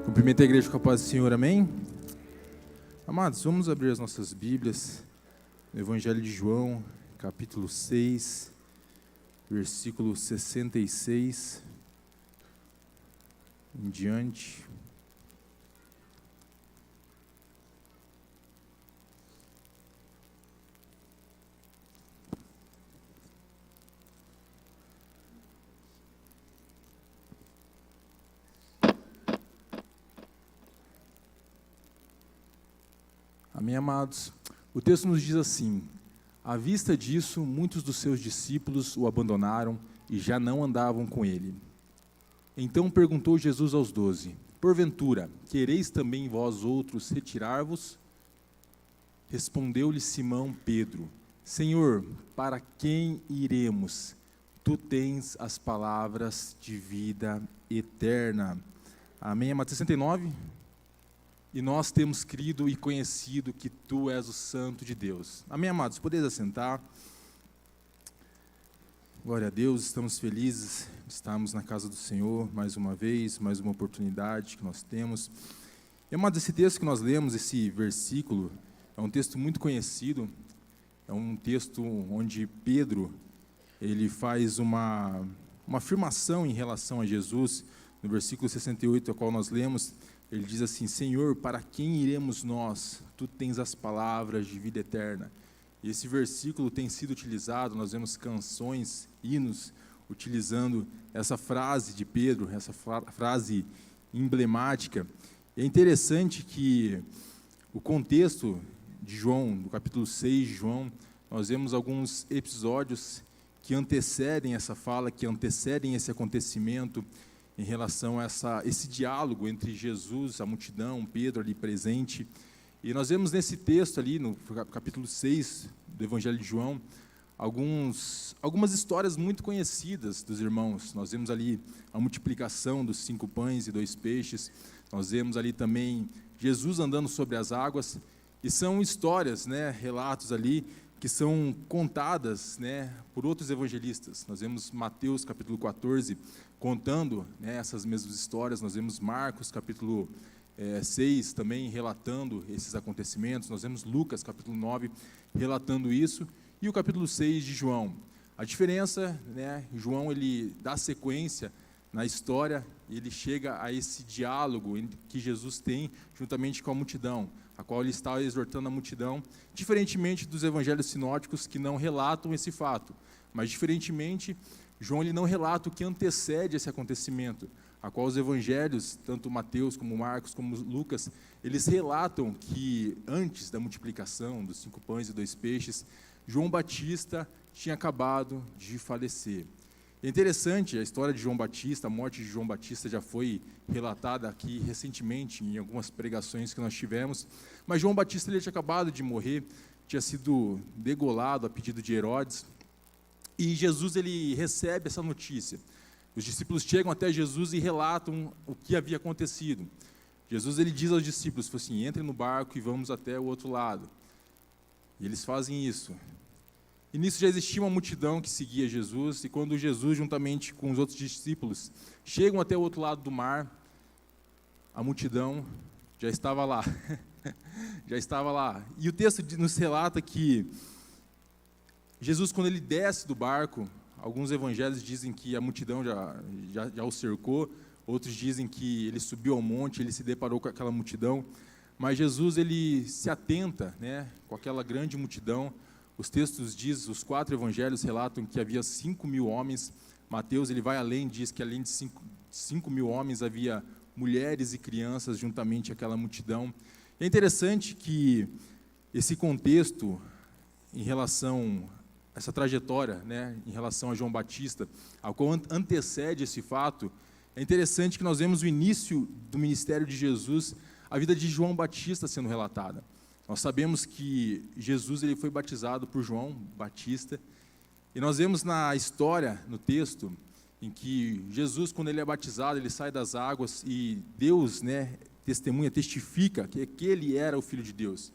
Cumprimento a igreja com a paz do Senhor, amém? Amados, vamos abrir as nossas Bíblias no Evangelho de João, capítulo 6, versículo 66 em diante. Amém, amados? O texto nos diz assim: à vista disso, muitos dos seus discípulos o abandonaram e já não andavam com ele. Então perguntou Jesus aos 12: porventura, quereis também vós outros retirar-vos? Respondeu-lhe Simão Pedro: Senhor, para quem iremos? Tu tens as palavras de vida eterna. Amém, amados? 69. E nós temos crido e conhecido que Tu és o Santo de Deus. Amém, amados? Podeis assentar. Glória a Deus, estamos felizes de estarmos na casa do Senhor mais uma vez, mais uma oportunidade que nós temos. E, amados, esse texto que nós lemos, esse versículo, é um texto muito conhecido, é um texto onde Pedro, ele faz uma afirmação em relação a Jesus, no versículo 68, ao qual nós lemos. Ele diz assim: Senhor, para quem iremos nós? Tu tens as palavras de vida eterna. E esse versículo tem sido utilizado, nós vemos canções, hinos, utilizando essa frase de Pedro, essa frase emblemática. E é interessante que o contexto de João, do capítulo 6 de João, nós vemos alguns episódios que antecedem essa fala, que antecedem esse acontecimento, em relação a esse diálogo entre Jesus, a multidão, Pedro ali presente. E nós vemos nesse texto ali, no capítulo 6 do Evangelho de João, algumas histórias muito conhecidas dos irmãos. Nós vemos ali a multiplicação dos 5 pães e 2 peixes, nós vemos ali também Jesus andando sobre as águas, e são histórias, relatos ali, que são contadas por outros evangelistas. Nós vemos Mateus capítulo 14 contando essas mesmas histórias, nós vemos Marcos capítulo 6 também relatando esses acontecimentos, nós vemos Lucas capítulo 9 relatando isso, e o capítulo 6 de João. A diferença, João ele dá sequência na história, ele chega a esse diálogo que Jesus tem juntamente com a multidão, a qual ele está exortando a multidão, diferentemente dos evangelhos sinóticos que não relatam esse fato, mas diferentemente, João ele não relata o que antecede esse acontecimento, a qual os evangelhos, tanto Mateus como Marcos como Lucas, eles relatam que antes da multiplicação dos 5 pães e 2 peixes, João Batista tinha acabado de falecer. É interessante a história de João Batista, a morte de João Batista já foi relatada aqui recentemente em algumas pregações que nós tivemos, mas João Batista ele tinha acabado de morrer, tinha sido degolado a pedido de Herodes, e Jesus ele recebe essa notícia. Os discípulos chegam até Jesus e relatam o que havia acontecido. Jesus ele diz aos discípulos assim: entrem no barco e vamos até o outro lado. E eles fazem isso. E nisso já existia uma multidão que seguia Jesus, e quando Jesus, juntamente com os outros discípulos, chegam até o outro lado do mar, a multidão já estava lá. Já estava lá. E o texto nos relata que Jesus, quando ele desce do barco, alguns evangelhos dizem que a multidão já o cercou, outros dizem que ele subiu ao monte, ele se deparou com aquela multidão, mas Jesus ele se atenta com aquela grande multidão. Os textos dizem, os 4 evangelhos relatam que havia 5.000 homens. Mateus ele vai além, diz que além de 5.000 homens havia mulheres e crianças juntamente àquela multidão. É interessante que esse contexto em relação a essa trajetória, em relação a João Batista, ao qual antecede esse fato, é interessante que nós vemos o início do ministério de Jesus, a vida de João Batista sendo relatada. Nós sabemos que Jesus ele foi batizado por João Batista, e nós vemos na história, no texto, em que Jesus, quando ele é batizado, ele sai das águas e Deus, testemunha, testifica que ele era o Filho de Deus.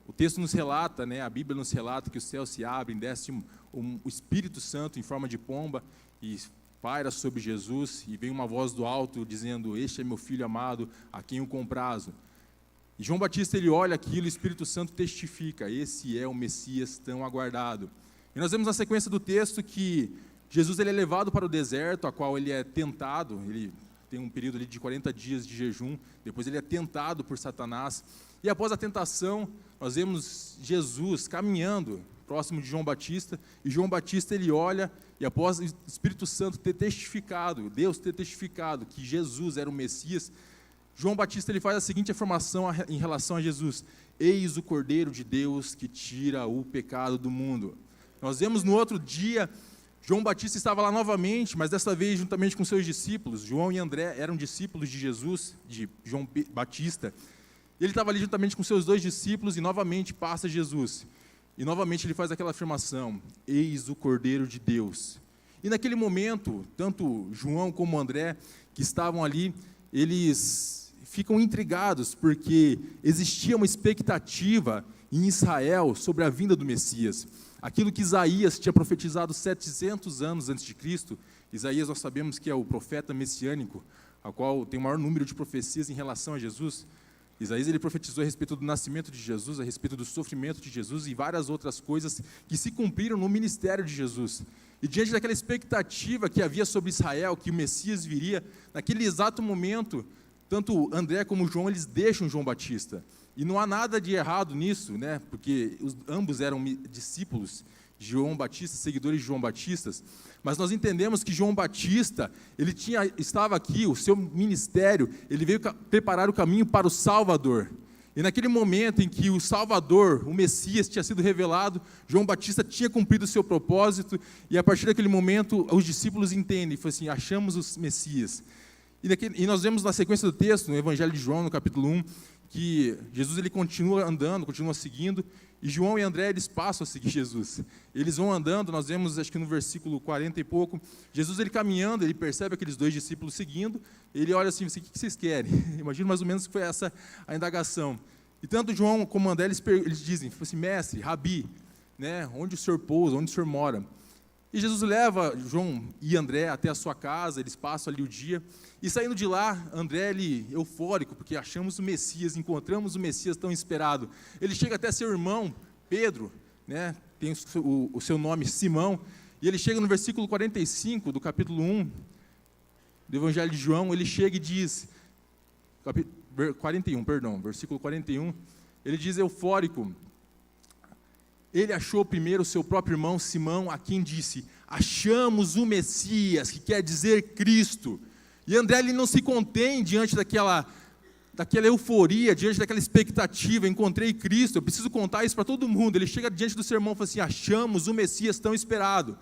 O texto nos relata, a Bíblia nos relata que os céus se abrem, desce o Espírito Santo em forma de pomba e paira sobre Jesus e vem uma voz do alto dizendo: este é meu filho amado, a quem eu comprazo. E João Batista, ele olha aquilo e o Espírito Santo testifica: esse é o Messias tão aguardado. E nós vemos na sequência do texto que Jesus ele é levado para o deserto, a qual ele é tentado, ele tem um período ali de 40 dias de jejum, depois ele é tentado por Satanás, e após a tentação, nós vemos Jesus caminhando próximo de João Batista, e João Batista ele olha, e após o Espírito Santo ter testificado, Deus ter testificado que Jesus era o Messias, João Batista ele faz a seguinte afirmação em relação a Jesus: eis o Cordeiro de Deus que tira o pecado do mundo. Nós vemos no outro dia, João Batista estava lá novamente, mas dessa vez juntamente com seus discípulos. João e André eram discípulos de Jesus, de João Batista. Ele estava ali juntamente com seus 2 discípulos e novamente passa Jesus. E novamente ele faz aquela afirmação: eis o Cordeiro de Deus. E naquele momento, tanto João como André, que estavam ali, eles ficam intrigados, porque existia uma expectativa em Israel sobre a vinda do Messias. Aquilo que Isaías tinha profetizado 700 anos antes de Cristo. Isaías nós sabemos que é o profeta messiânico, a qual tem o maior número de profecias em relação a Jesus. Isaías ele profetizou a respeito do nascimento de Jesus, a respeito do sofrimento de Jesus e várias outras coisas que se cumpriram no ministério de Jesus. E diante daquela expectativa que havia sobre Israel, que o Messias viria, naquele exato momento, tanto André como João, eles deixam João Batista. E não há nada de errado nisso, né? Porque ambos eram discípulos de João Batista, seguidores de João Batista, mas nós entendemos que João Batista, ele estava aqui, o seu ministério, ele veio preparar o caminho para o Salvador. E naquele momento em que o Salvador, o Messias, tinha sido revelado, João Batista tinha cumprido o seu propósito, e a partir daquele momento, os discípulos entendem, foi assim: achamos o Messias. E nós vemos na sequência do texto, no Evangelho de João, no capítulo 1, que Jesus ele continua andando, continua seguindo, e João e André eles passam a seguir Jesus. Eles vão andando, nós vemos acho que no versículo 40 e pouco, Jesus ele caminhando, ele percebe aqueles 2 discípulos seguindo, ele olha assim: o que vocês querem? Imagino mais ou menos que foi essa a indagação. E tanto João como André eles dizem assim: mestre, rabi, né, onde o senhor pousa, onde o senhor mora? E Jesus leva João e André até a sua casa, eles passam ali o dia, e saindo de lá, André, ele eufórico, porque achamos o Messias, encontramos o Messias tão esperado. Ele chega até seu irmão, Pedro, né, tem o seu nome, Simão, e ele chega no versículo 45 do capítulo 1 do Evangelho de João, ele chega e diz, versículo 41, ele diz eufórico: ele achou primeiro o seu próprio irmão Simão, a quem disse: achamos o Messias, que quer dizer Cristo. E André ele não se contém diante daquela euforia, diante daquela expectativa: encontrei Cristo, eu preciso contar isso para todo mundo. Ele chega diante do seu irmão e fala assim: achamos o Messias tão esperado.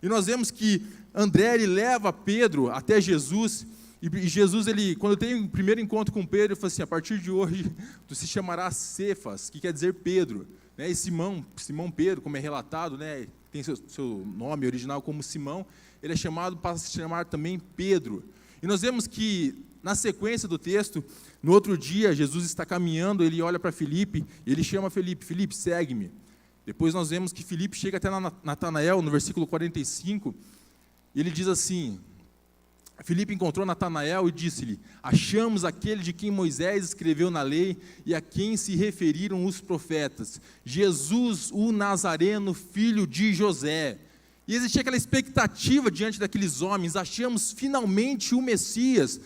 E nós vemos que André ele leva Pedro até Jesus, e Jesus, ele, quando tem o primeiro encontro com Pedro, ele fala assim: a partir de hoje, tu se chamarás Cefas, que quer dizer Pedro. E Simão Pedro, como é relatado, né, tem seu nome original como Simão, ele é chamado para se chamar também Pedro. E nós vemos que, na sequência do texto, no outro dia, Jesus está caminhando, ele olha para Filipe, e ele chama Filipe: Filipe, segue-me. Depois nós vemos que Filipe chega até Natanael, no versículo 45, e ele diz assim: Filipe encontrou Natanael e disse-lhe: achamos aquele de quem Moisés escreveu na lei e a quem se referiram os profetas, Jesus o Nazareno, filho de José. E existia aquela expectativa diante daqueles homens: achamos finalmente o Messias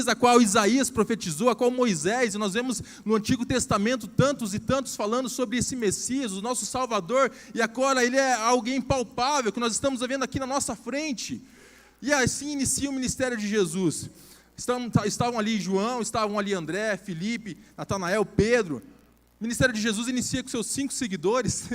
a qual Isaías profetizou, a qual Moisés, e nós vemos no Antigo Testamento tantos e tantos falando sobre esse Messias, o nosso Salvador, e agora ele é alguém palpável, que nós estamos vendo aqui na nossa frente. E assim inicia o ministério de Jesus. Estavam ali João, estavam ali André, Filipe, Natanael, Pedro. O ministério de Jesus inicia com seus 5 seguidores.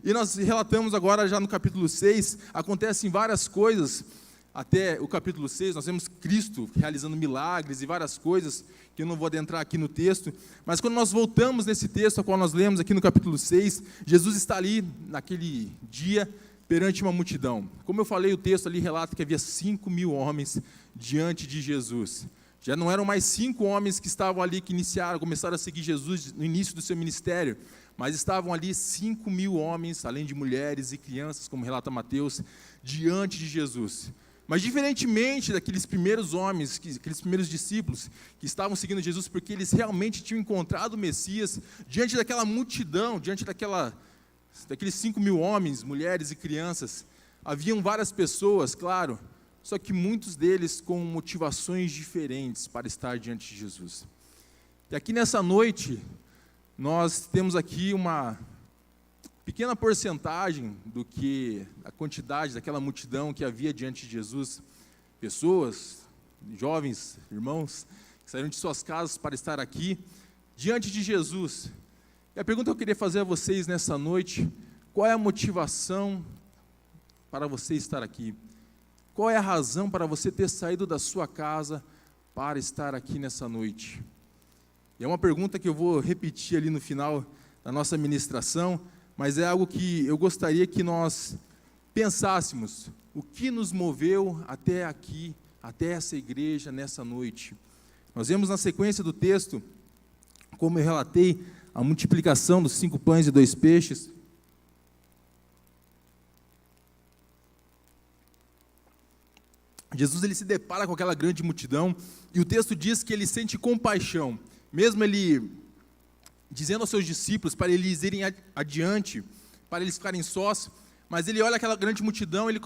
E nós relatamos agora, já no capítulo 6, acontecem várias coisas. Até o capítulo 6, nós vemos Cristo realizando milagres e várias coisas, que eu não vou adentrar aqui no texto. Mas quando nós voltamos nesse texto, a qual nós lemos aqui no capítulo 6, Jesus está ali, naquele dia, perante uma multidão. Como eu falei, o texto ali relata que havia 5.000 homens diante de Jesus. Já não eram mais 5 homens que estavam ali, que começaram a seguir Jesus no início do seu ministério, mas estavam ali 5.000 homens, além de mulheres e crianças, como relata Mateus, diante de Jesus. Mas diferentemente daqueles primeiros homens, aqueles primeiros discípulos que estavam seguindo Jesus, porque eles realmente tinham encontrado o Messias, diante daquela multidão, diante daqueles 5.000 homens, mulheres e crianças, haviam várias pessoas, claro, só que muitos deles com motivações diferentes para estar diante de Jesus. E aqui nessa noite, nós temos aqui uma pequena porcentagem da quantidade daquela multidão que havia diante de Jesus, pessoas, jovens, irmãos, que saíram de suas casas para estar aqui, diante de Jesus. E a pergunta que eu queria fazer a vocês nessa noite: qual é a motivação para você estar aqui? Qual é a razão para você ter saído da sua casa para estar aqui nessa noite? E é uma pergunta que eu vou repetir ali no final da nossa ministração, mas é algo que eu gostaria que nós pensássemos. O que nos moveu até aqui, até essa igreja, nessa noite? Nós vemos na sequência do texto, como eu relatei, a multiplicação dos 5 pães e 2 peixes. Jesus ele se depara com aquela grande multidão, e o texto diz que ele sente compaixão, mesmo ele dizendo aos seus discípulos para eles irem adiante, para eles ficarem sós, mas ele olha aquela grande multidão, ele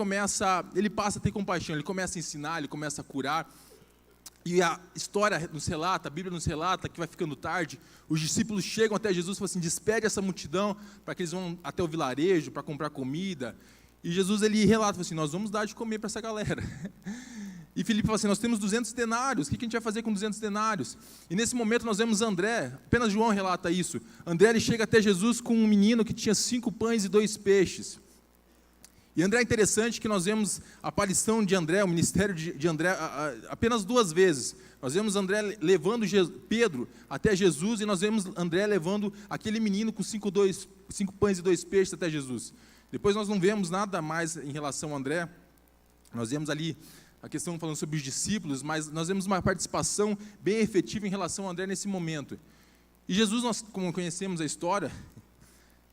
passa a ter compaixão, ele começa a ensinar, ele começa a curar, e a história nos relata, a Bíblia nos relata que vai ficando tarde, os discípulos chegam até Jesus e falam assim: despede essa multidão, para que eles vão até o vilarejo, para comprar comida, e Jesus ele relata assim: nós vamos dar de comer para essa galera. E Filipe fala assim: nós temos 200 denários, o que a gente vai fazer com 200 denários? E nesse momento nós vemos André, apenas João relata isso. André ele chega até Jesus com um menino que tinha 5 pães e 2 peixes. E André é interessante que nós vemos a aparição de André, o ministério de André, apenas 2 vezes. Nós vemos André levando Pedro até Jesus, e nós vemos André levando aquele menino com 5 pães e 2 peixes até Jesus. Depois nós não vemos nada mais em relação a André. Nós vemos ali a questão falando sobre os discípulos, mas nós vemos uma participação bem efetiva em relação a André nesse momento. E Jesus, nós, como conhecemos a história,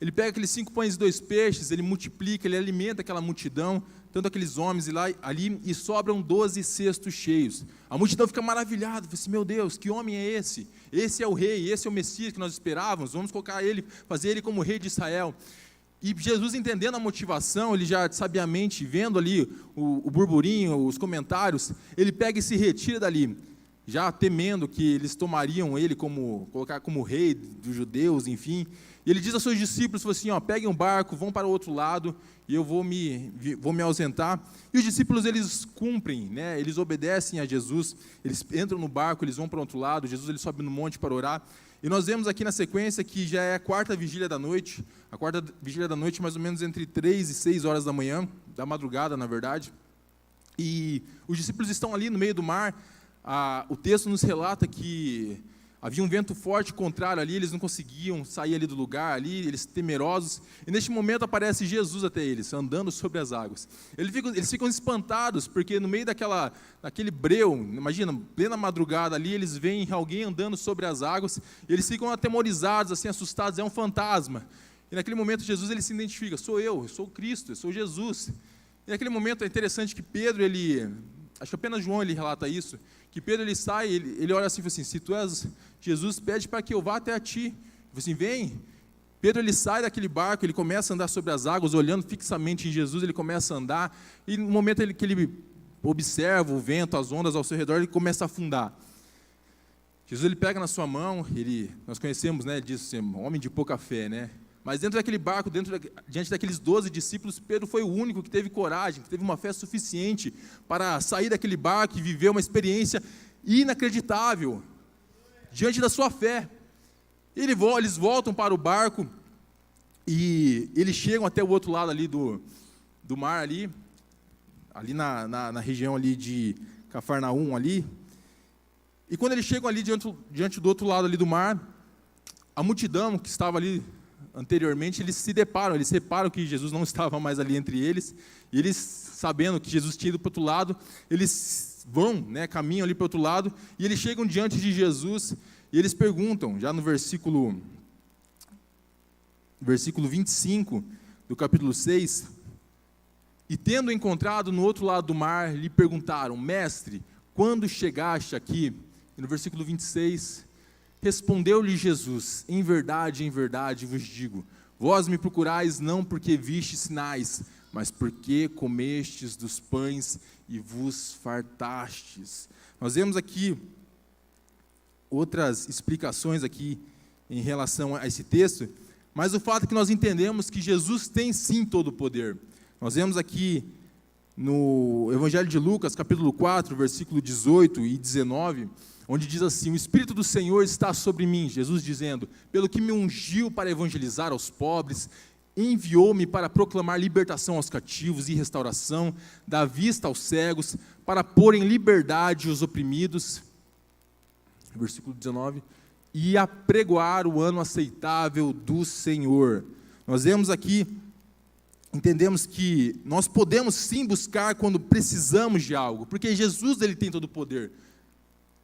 ele pega aqueles 5 pães e 2 peixes, ele multiplica, ele alimenta aquela multidão, tanto aqueles homens ali, e sobram 12 cestos cheios. A multidão fica maravilhada, fala assim: meu Deus, que homem é esse? Esse é o rei, esse é o Messias que nós esperávamos, vamos colocar ele, fazer ele como rei de Israel. E Jesus, entendendo a motivação, ele já sabiamente, vendo ali o burburinho, os comentários, ele pega e se retira dali, já temendo que eles tomariam ele colocar como rei dos judeus, enfim. E ele diz aos seus discípulos, falou assim: peguem um barco, vão para o outro lado, e eu vou me ausentar. E os discípulos, eles cumprem, né? Eles obedecem a Jesus, eles entram no barco, eles vão para o outro lado, Jesus ele sobe no monte para orar. E nós vemos aqui na sequência que já é a 4ª vigília da noite, mais ou menos entre 3 e 6 horas da manhã, da madrugada, na verdade. E os discípulos estão ali no meio do mar. O texto nos relata que havia um vento forte contrário ali, eles não conseguiam sair ali do lugar, ali, eles temerosos. E neste momento aparece Jesus até eles, andando sobre as águas. Eles ficam espantados, porque no meio daquele breu, imagina, plena madrugada ali, eles veem alguém andando sobre as águas, e eles ficam atemorizados, assim, assustados, é um fantasma. E naquele momento Jesus ele se identifica: sou eu sou o Cristo, eu sou Jesus. E naquele momento é interessante que Pedro, acho que apenas João ele relata isso, que Pedro ele sai, ele olha assim e fala assim: se tu és Jesus, pede para que eu vá até a ti. Ele fala assim: vem. Pedro ele sai daquele barco, ele começa a andar sobre as águas, olhando fixamente em Jesus, ele começa a andar, e no momento que ele observa o vento, as ondas ao seu redor, ele começa a afundar. Jesus ele pega na sua mão, nós conhecemos, né, ele diz assim: homem de pouca fé, né? Mas dentro daquele barco, diante daqueles 12 discípulos, Pedro foi o único que teve coragem, que teve uma fé suficiente para sair daquele barco e viver uma experiência inacreditável diante da sua fé. Eles voltam para o barco e eles chegam até o outro lado ali do mar, ali na região ali de Cafarnaum ali. E quando eles chegam ali diante do outro lado ali do mar, a multidão que estava ali anteriormente, eles reparam que Jesus não estava mais ali entre eles, e eles, sabendo que Jesus tinha ido para o outro lado, eles vão, né, caminham ali para o outro lado, e eles chegam diante de Jesus, e eles perguntam, já no versículo 25 do capítulo 6, E tendo encontrado no outro lado do mar, lhe perguntaram: Mestre, quando chegaste aqui? E no versículo 26, respondeu-lhe Jesus: em verdade vos digo, vós me procurais não porque vistes sinais, mas porque comestes dos pães e vos fartastes. Nós vemos aqui outras explicações aqui em relação a esse texto, mas o fato é que nós entendemos que Jesus tem sim todo o poder. Nós vemos aqui no Evangelho de Lucas, capítulo 4, versículo 18 e 19, onde diz assim: o Espírito do Senhor está sobre mim, Jesus dizendo, pelo que me ungiu para evangelizar aos pobres, enviou-me para proclamar libertação aos cativos e restauração da vista aos cegos, para pôr em liberdade os oprimidos, versículo 19, e apregoar o ano aceitável do Senhor. Nós vemos aqui, entendemos que nós podemos sim buscar quando precisamos de algo, porque Jesus ele tem todo o poder.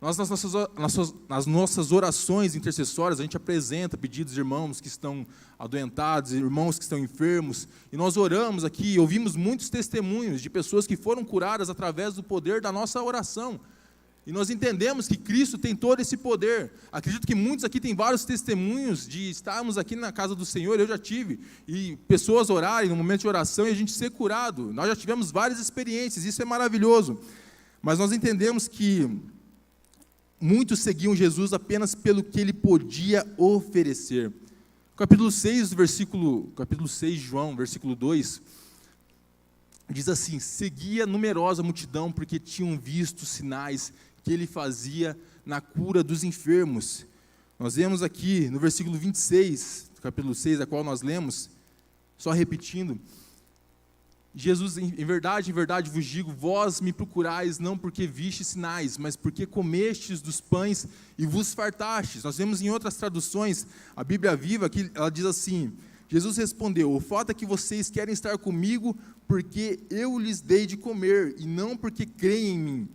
Nós, nas nossas orações intercessórias, a gente apresenta pedidos de irmãos que estão adoentados, irmãos que estão enfermos, e nós oramos aqui, ouvimos muitos testemunhos de pessoas que foram curadas através do poder da nossa oração. E nós entendemos que Cristo tem todo esse poder. Acredito que muitos aqui têm vários testemunhos de estarmos aqui na casa do Senhor, eu já tive, e pessoas orarem no momento de oração e a gente ser curado. Nós já tivemos várias experiências, isso é maravilhoso. Mas nós entendemos que muitos seguiam Jesus apenas pelo que ele podia oferecer. Capítulo 6 de João, versículo 2, diz assim: seguia numerosa multidão, porque tinham visto sinais que ele fazia na cura dos enfermos. Nós vemos aqui no versículo 26, do capítulo 6, a qual nós lemos, só repetindo, Jesus, em verdade vos digo, vós me procurais não porque vistes sinais, mas porque comestes dos pães e vos fartastes. Nós vemos em outras traduções, a Bíblia Viva, que ela diz assim: Jesus respondeu: o fato é que vocês querem estar comigo porque eu lhes dei de comer, e não porque creem em mim.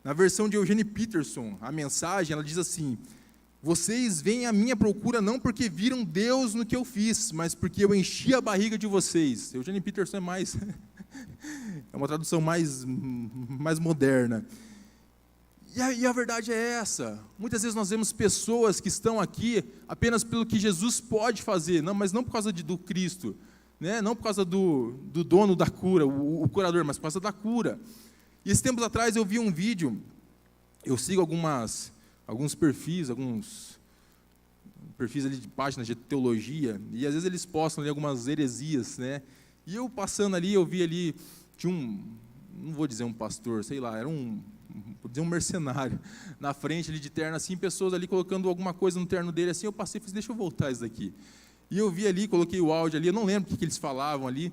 Na versão de Eugene Peterson, a mensagem, ela diz assim: vocês vêm à minha procura não porque viram Deus no que eu fiz, mas porque eu enchi a barriga de vocês. Eugene Peterson é uma tradução mais moderna. E a verdade é essa. Muitas vezes nós vemos pessoas que estão aqui apenas pelo que Jesus pode fazer, mas não por causa do Cristo, né? Não por causa do dono da cura, o curador, mas por causa da cura. E esses tempos atrás eu vi um vídeo, eu sigo alguns perfis ali de páginas de teologia, e às vezes eles postam ali algumas heresias, né? E eu passando ali, eu vi ali, tinha não vou dizer um pastor, sei lá, era vou dizer um mercenário, na frente ali de terno, assim, pessoas ali colocando alguma coisa no terno dele, assim, eu passei e falei: deixa eu voltar isso daqui. E eu vi ali, coloquei o áudio ali, eu não lembro o que eles falavam ali,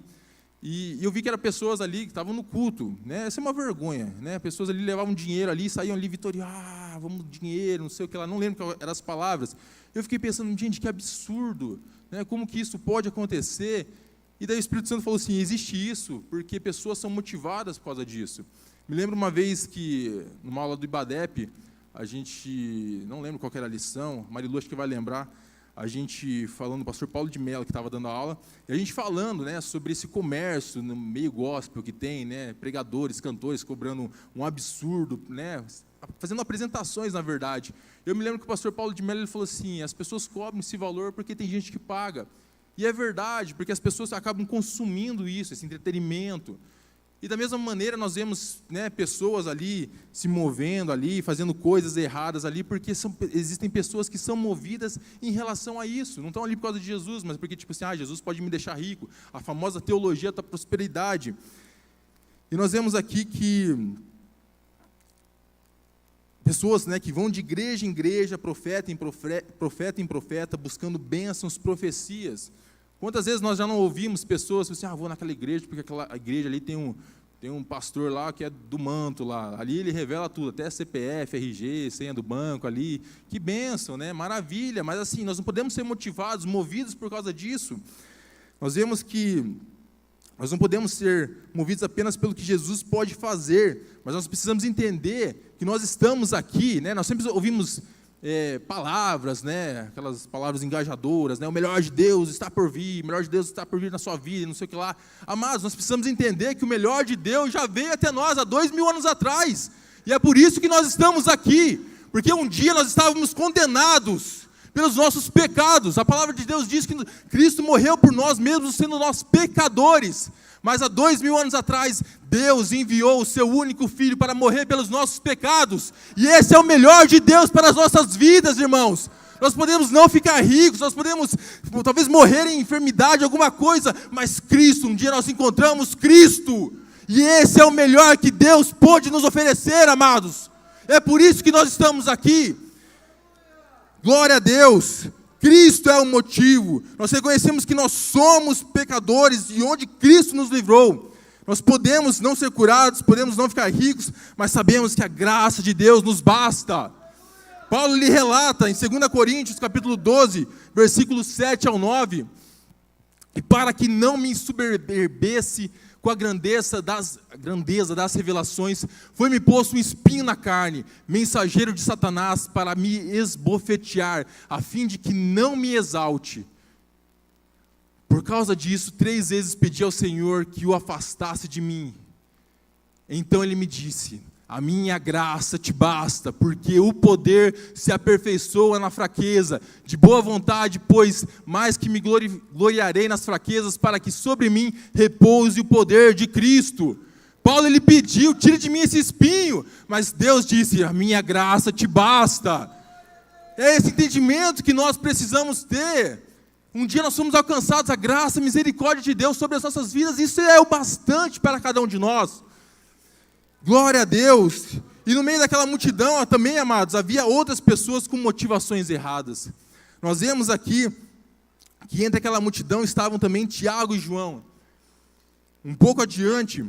e eu vi que eram pessoas ali que estavam no culto, né? Essa é uma vergonha, né? Pessoas ali levavam dinheiro ali, saíam ali vitoriosos, vamos dinheiro, não sei o que lá, não lembro quais eram as palavras. Eu fiquei pensando: gente, que absurdo, né? Como que isso pode acontecer? E daí o Espírito Santo falou assim: existe isso porque pessoas são motivadas por causa disso. Me lembro uma vez que, numa aula do IBADEP, a gente, não lembro qual era a lição, Marilu acho que vai lembrar, a gente falando, o pastor Paulo de Mello, que estava dando a aula, e a gente falando, né, sobre esse comércio no meio gospel que tem, né, pregadores, cantores cobrando um absurdo, né, fazendo apresentações, na verdade. Eu me lembro que o pastor Paulo de Mello ele falou assim: as pessoas cobram esse valor porque tem gente que paga. E é verdade, porque as pessoas acabam consumindo isso, esse entretenimento. E da mesma maneira nós vemos, né, pessoas ali se movendo ali, fazendo coisas erradas ali, porque existem pessoas que são movidas em relação a isso. Não estão ali por causa de Jesus, mas porque tipo assim, Jesus pode me deixar rico. A famosa teologia da prosperidade. E nós vemos aqui que pessoas, né, que vão de igreja em igreja, profeta em profeta, buscando bênçãos, profecias. Quantas vezes nós já não ouvimos pessoas assim: vou naquela igreja, porque aquela igreja ali tem um pastor lá que é do manto lá, ali ele revela tudo, até CPF, RG, senha do banco ali, que bênção, né? Maravilha, mas assim, nós não podemos ser motivados, movidos por causa disso. Nós vemos que nós não podemos ser movidos apenas pelo que Jesus pode fazer, mas nós precisamos entender que nós estamos aqui, né? Nós sempre ouvimos palavras, né? Aquelas palavras engajadoras, né? O melhor de Deus está por vir, o melhor de Deus está por vir na sua vida, não sei o que lá. Amados, nós precisamos entender que o melhor de Deus já veio até nós há 2000 anos atrás, e é por isso que nós estamos aqui, porque um dia nós estávamos condenados pelos nossos pecados. A palavra de Deus diz que Cristo morreu por nós mesmos, sendo nós pecadores, mas há 2000 anos atrás, Deus enviou o seu único Filho para morrer pelos nossos pecados, e esse é o melhor de Deus para as nossas vidas, irmãos. Nós podemos não ficar ricos, nós podemos talvez morrer em enfermidade, alguma coisa, mas Cristo, um dia nós encontramos Cristo, e esse é o melhor que Deus pôde nos oferecer, amados. É por isso que nós estamos aqui. Glória a Deus. Cristo é o motivo. Nós reconhecemos que nós somos pecadores e onde Cristo nos livrou. Nós podemos não ser curados, podemos não ficar ricos, mas sabemos que a graça de Deus nos basta. Paulo lhe relata em 2 Coríntios, capítulo 12, versículos 7 ao 9, e para que não me ensoberbecesse com a grandeza das revelações, foi-me posto um espinho na carne, mensageiro de Satanás, para me esbofetear, a fim de que não me exalte. Por causa disso, 3 vezes pedi ao Senhor que o afastasse de mim. Então ele me disse: a minha graça te basta, porque o poder se aperfeiçoa na fraqueza. De boa vontade, pois, mais que me gloriarei nas fraquezas, para que sobre mim repouse o poder de Cristo. Paulo, ele pediu: tire de mim esse espinho, mas Deus disse: a minha graça te basta. É esse entendimento que nós precisamos ter. Um dia nós somos alcançados a graça, a misericórdia de Deus sobre as nossas vidas, isso é o bastante para cada um de nós. Glória a Deus. E no meio daquela multidão também, amados, havia outras pessoas com motivações erradas. Nós vemos aqui que entre aquela multidão estavam também Tiago e João. Um pouco adiante,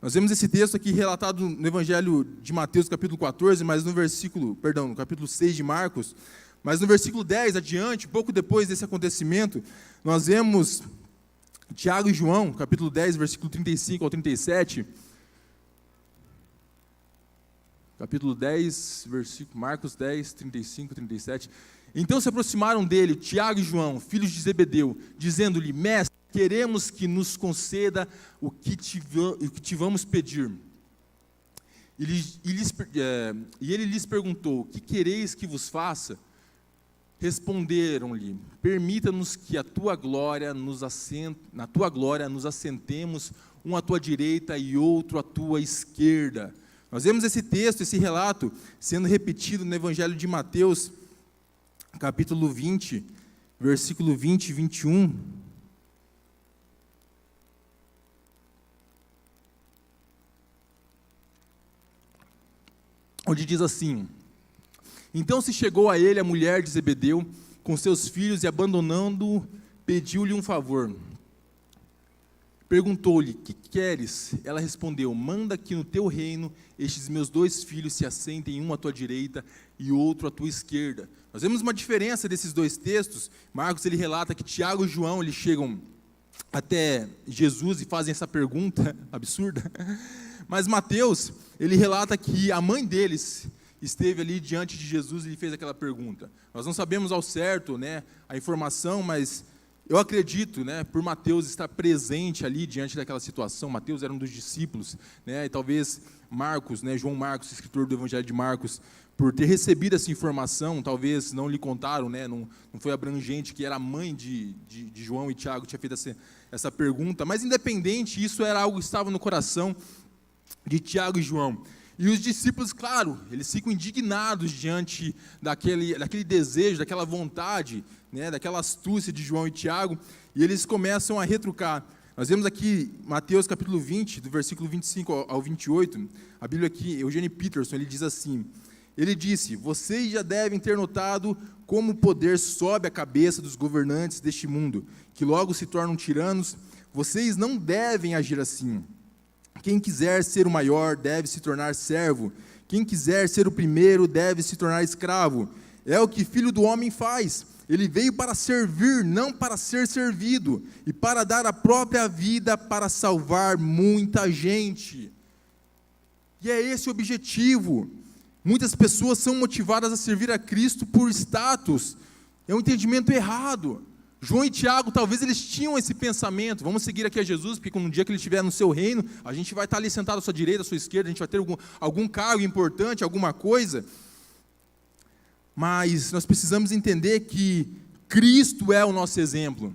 nós vemos esse texto aqui relatado no Evangelho de Mateus, capítulo 14, mas no capítulo 6 de Marcos, mas no versículo 10 adiante, pouco depois desse acontecimento, nós vemos Tiago e João, capítulo 10, versículo 35 ao 37, capítulo 10, versículo, Marcos 10, 35, 37. Então se aproximaram dele, Tiago e João, filhos de Zebedeu, dizendo-lhe: Mestre, queremos que nos conceda o que te vamos pedir. E ele lhes perguntou: o que quereis que vos faça? Responderam-lhe: permita-nos que na tua glória nos assentemos, um à tua direita e outro à tua esquerda. Nós vemos esse texto, esse relato, sendo repetido no Evangelho de Mateus, capítulo 20, versículo 20 e 21. Onde diz assim: então se chegou a ele a mulher de Zebedeu, com seus filhos, e abandonando-o, pediu-lhe um favor. Perguntou-lhe: que queres? Ela respondeu: manda que no teu reino estes meus 2 filhos se assentem, um à tua direita e outro à tua esquerda. Nós vemos uma diferença desses 2 textos. Marcos, ele relata que Tiago e João, eles chegam até Jesus e fazem essa pergunta absurda, mas Mateus, ele relata que a mãe deles esteve ali diante de Jesus e lhe fez aquela pergunta. Nós não sabemos ao certo, né, a informação, mas eu acredito, né, por Mateus estar presente ali diante daquela situação. Mateus era um dos discípulos, né, e talvez Marcos, né, João Marcos, escritor do Evangelho de Marcos, por ter recebido essa informação, talvez não lhe contaram, né, não foi abrangente, que era a mãe de João e Tiago, tinha feito essa pergunta, mas independente, isso era algo que estava no coração de Tiago e João. E os discípulos, claro, eles ficam indignados diante daquele desejo, daquela vontade, né, daquela astúcia de João e Tiago, e eles começam a retrucar. Nós vemos aqui Mateus capítulo 20, do versículo 25 ao 28, a Bíblia aqui, Eugene Peterson, ele diz assim: ele disse: vocês já devem ter notado como o poder sobe a cabeça dos governantes deste mundo, que logo se tornam tiranos. Vocês não devem agir assim. Quem quiser ser o maior deve se tornar servo. Quem quiser ser o primeiro deve se tornar escravo. É o que Filho do Homem faz. Ele veio para servir, não para ser servido, e para dar a própria vida para salvar muita gente. E é esse o objetivo. Muitas pessoas são motivadas a servir a Cristo por status. É um entendimento errado. João e Tiago, talvez eles tinham esse pensamento: vamos seguir aqui a Jesus, porque no dia que ele estiver no seu reino, a gente vai estar ali sentado à sua direita, à sua esquerda, a gente vai ter algum cargo importante, alguma coisa. Mas nós precisamos entender que Cristo é o nosso exemplo.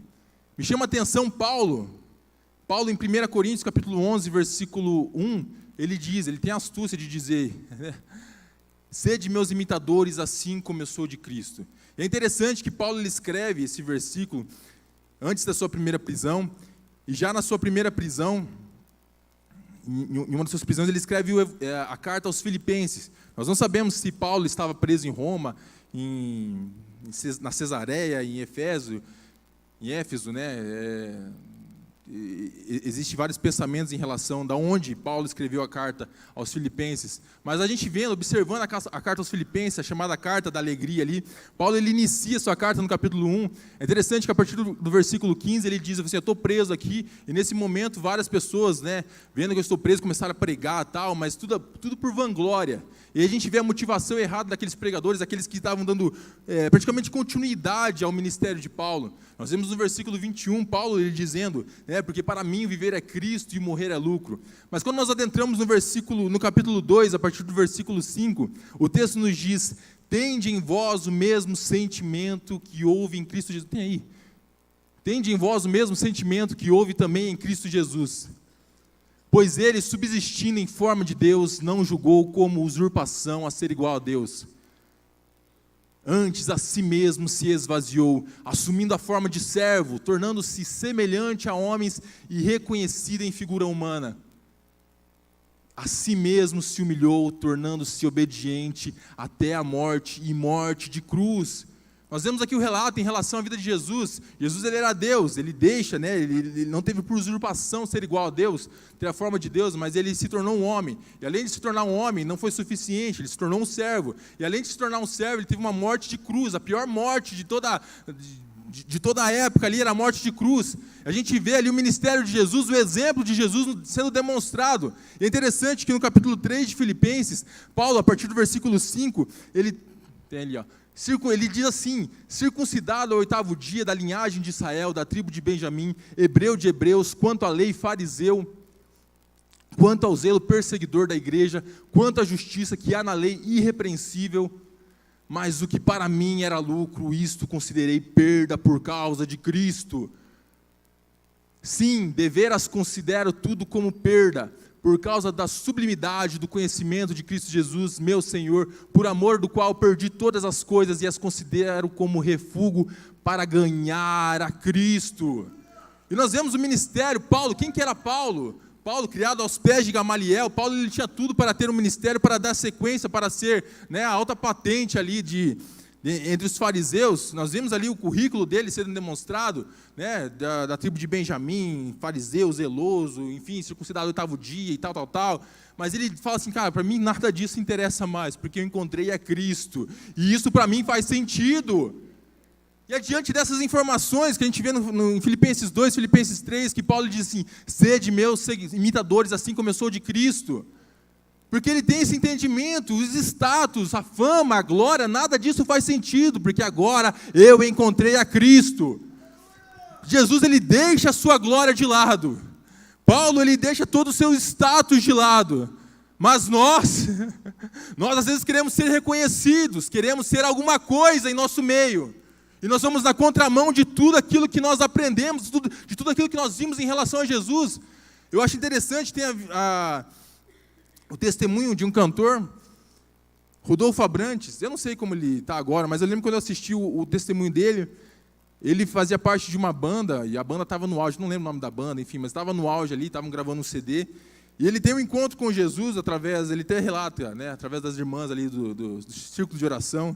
Me chama a atenção Paulo em 1 Coríntios capítulo 11, versículo 1, ele tem a astúcia de dizer, sede meus imitadores, assim como eu sou de Cristo. É interessante que Paulo ele escreve esse versículo antes da sua primeira prisão, e já na sua primeira prisão, em uma das suas prisões, ele escreve a carta aos Filipenses. Nós não sabemos se Paulo estava preso em Roma, na Cesareia, em Éfeso, né? Existem vários pensamentos em relação a onde Paulo escreveu a carta aos Filipenses, mas a gente vendo, observando a carta aos Filipenses, a chamada carta da alegria ali, Paulo ele inicia sua carta no capítulo 1, é interessante que a partir do versículo 15 ele diz assim: eu estou preso aqui, e nesse momento várias pessoas, né, vendo que eu estou preso, começaram a pregar tal, mas tudo por vanglória, e a gente vê a motivação errada daqueles pregadores, aqueles que estavam dando praticamente continuidade ao ministério de Paulo. Nós vemos no versículo 21, Paulo ele dizendo, né, porque para mim viver é Cristo e morrer é lucro. Mas quando nós adentramos no capítulo 2, a partir do versículo 5, o texto nos diz: tende em vós o mesmo sentimento que houve em Cristo Jesus. Tem aí. Tende em vós o mesmo sentimento que houve também em Cristo Jesus. Pois ele, subsistindo em forma de Deus, não julgou como usurpação a ser igual a Deus. Antes a si mesmo se esvaziou, assumindo a forma de servo, tornando-se semelhante a homens e reconhecido em figura humana. A si mesmo se humilhou, tornando-se obediente até a morte, e morte de cruz. Nós vemos aqui o relato em relação à vida de Jesus. Jesus ele era Deus, ele deixa, né, ele não teve por usurpação ser igual a Deus, ter a forma de Deus, mas ele se tornou um homem. E além de se tornar um homem, não foi suficiente, ele se tornou um servo. E além de se tornar um servo, ele teve uma morte de cruz, a pior morte de toda a época ali era a morte de cruz. A gente vê ali o ministério de Jesus, o exemplo de Jesus sendo demonstrado. E é interessante que no capítulo 3 de Filipenses, Paulo, a partir do versículo 5, ele tem ali, ele diz assim: circuncidado ao 8º dia, da linhagem de Israel, da tribo de Benjamim, hebreu de hebreus, quanto à lei fariseu, quanto ao zelo perseguidor da igreja, quanto à justiça que há na lei irrepreensível, mas o que para mim era lucro, isto considerei perda por causa de Cristo. Sim, deveras considero tudo como perda, por causa da sublimidade do conhecimento de Cristo Jesus, meu Senhor, por amor do qual perdi todas as coisas e as considero como refúgio para ganhar a Cristo. E nós vemos o ministério, Paulo, quem que era Paulo? Paulo, criado aos pés de Gamaliel, Paulo ele tinha tudo para ter um ministério, para dar sequência, para ser, né, a alta patente ali entre os fariseus. Nós vemos ali o currículo dele sendo demonstrado, né, da tribo de Benjamim, fariseu, zeloso, enfim, circuncidado no 8º dia e tal. Mas ele fala assim: cara, para mim nada disso interessa mais, porque eu encontrei a Cristo, e isso para mim faz sentido. E adiante dessas informações que a gente vê em Filipenses 2, Filipenses 3, que Paulo diz assim: sede meus imitadores, assim como eu sou de Cristo. Porque ele tem esse entendimento, os status, a fama, a glória, nada disso faz sentido, porque agora eu encontrei a Cristo. Jesus ele deixa a sua glória de lado. Paulo ele deixa todo o seu status de lado. Mas nós às vezes queremos ser reconhecidos, queremos ser alguma coisa em nosso meio. E nós vamos na contramão de tudo aquilo que nós aprendemos, de tudo aquilo que nós vimos em relação a Jesus. Eu acho interessante, tem o testemunho de um cantor, Rodolfo Abrantes. Eu não sei como ele está agora, mas eu lembro quando eu assisti o testemunho dele. Ele fazia parte de uma banda, e a banda estava no auge, não lembro o nome da banda, enfim, mas estava no auge ali, estavam gravando um CD, e ele tem um encontro com Jesus ele até relata, né, através das irmãs ali do círculo de oração,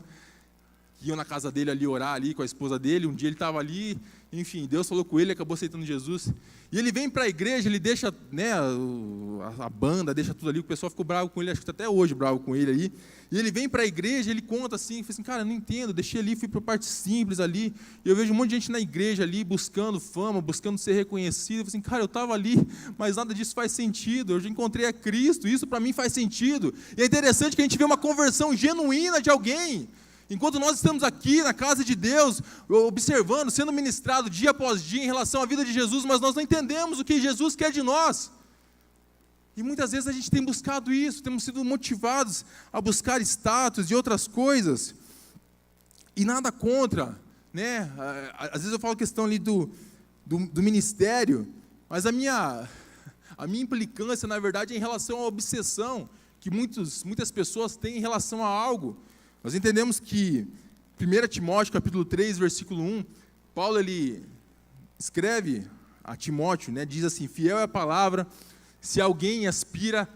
que iam na casa dele ali orar ali com a esposa dele. Um dia ele estava ali, enfim, Deus falou com ele, acabou aceitando Jesus. E ele vem para a igreja, ele deixa, né, a banda, deixa tudo ali, o pessoal ficou bravo com ele, acho que está até hoje bravo com ele aí. E ele vem para a igreja, ele conta assim, fala assim, cara, eu não entendo, deixei ali, fui para a parte simples ali, e eu vejo um monte de gente na igreja ali, buscando fama, buscando ser reconhecido. Eu falei assim, cara, eu estava ali, mas nada disso faz sentido, eu já encontrei a Cristo, isso para mim faz sentido. E é interessante que a gente vê uma conversão genuína de alguém. Enquanto nós estamos aqui na casa de Deus, observando, sendo ministrado dia após dia em relação à vida de Jesus, mas nós não entendemos o que Jesus quer de nós. E muitas vezes a gente tem buscado isso, temos sido motivados a buscar status e outras coisas. E nada contra, né? Às vezes eu falo questão ali do ministério, mas a minha implicância, na verdade, é em relação à obsessão que muitas pessoas têm em relação a algo. Nós entendemos que 1 Timóteo, capítulo 3, versículo 1, Paulo ele escreve a Timóteo, né, diz assim, fiel é a palavra, se alguém aspira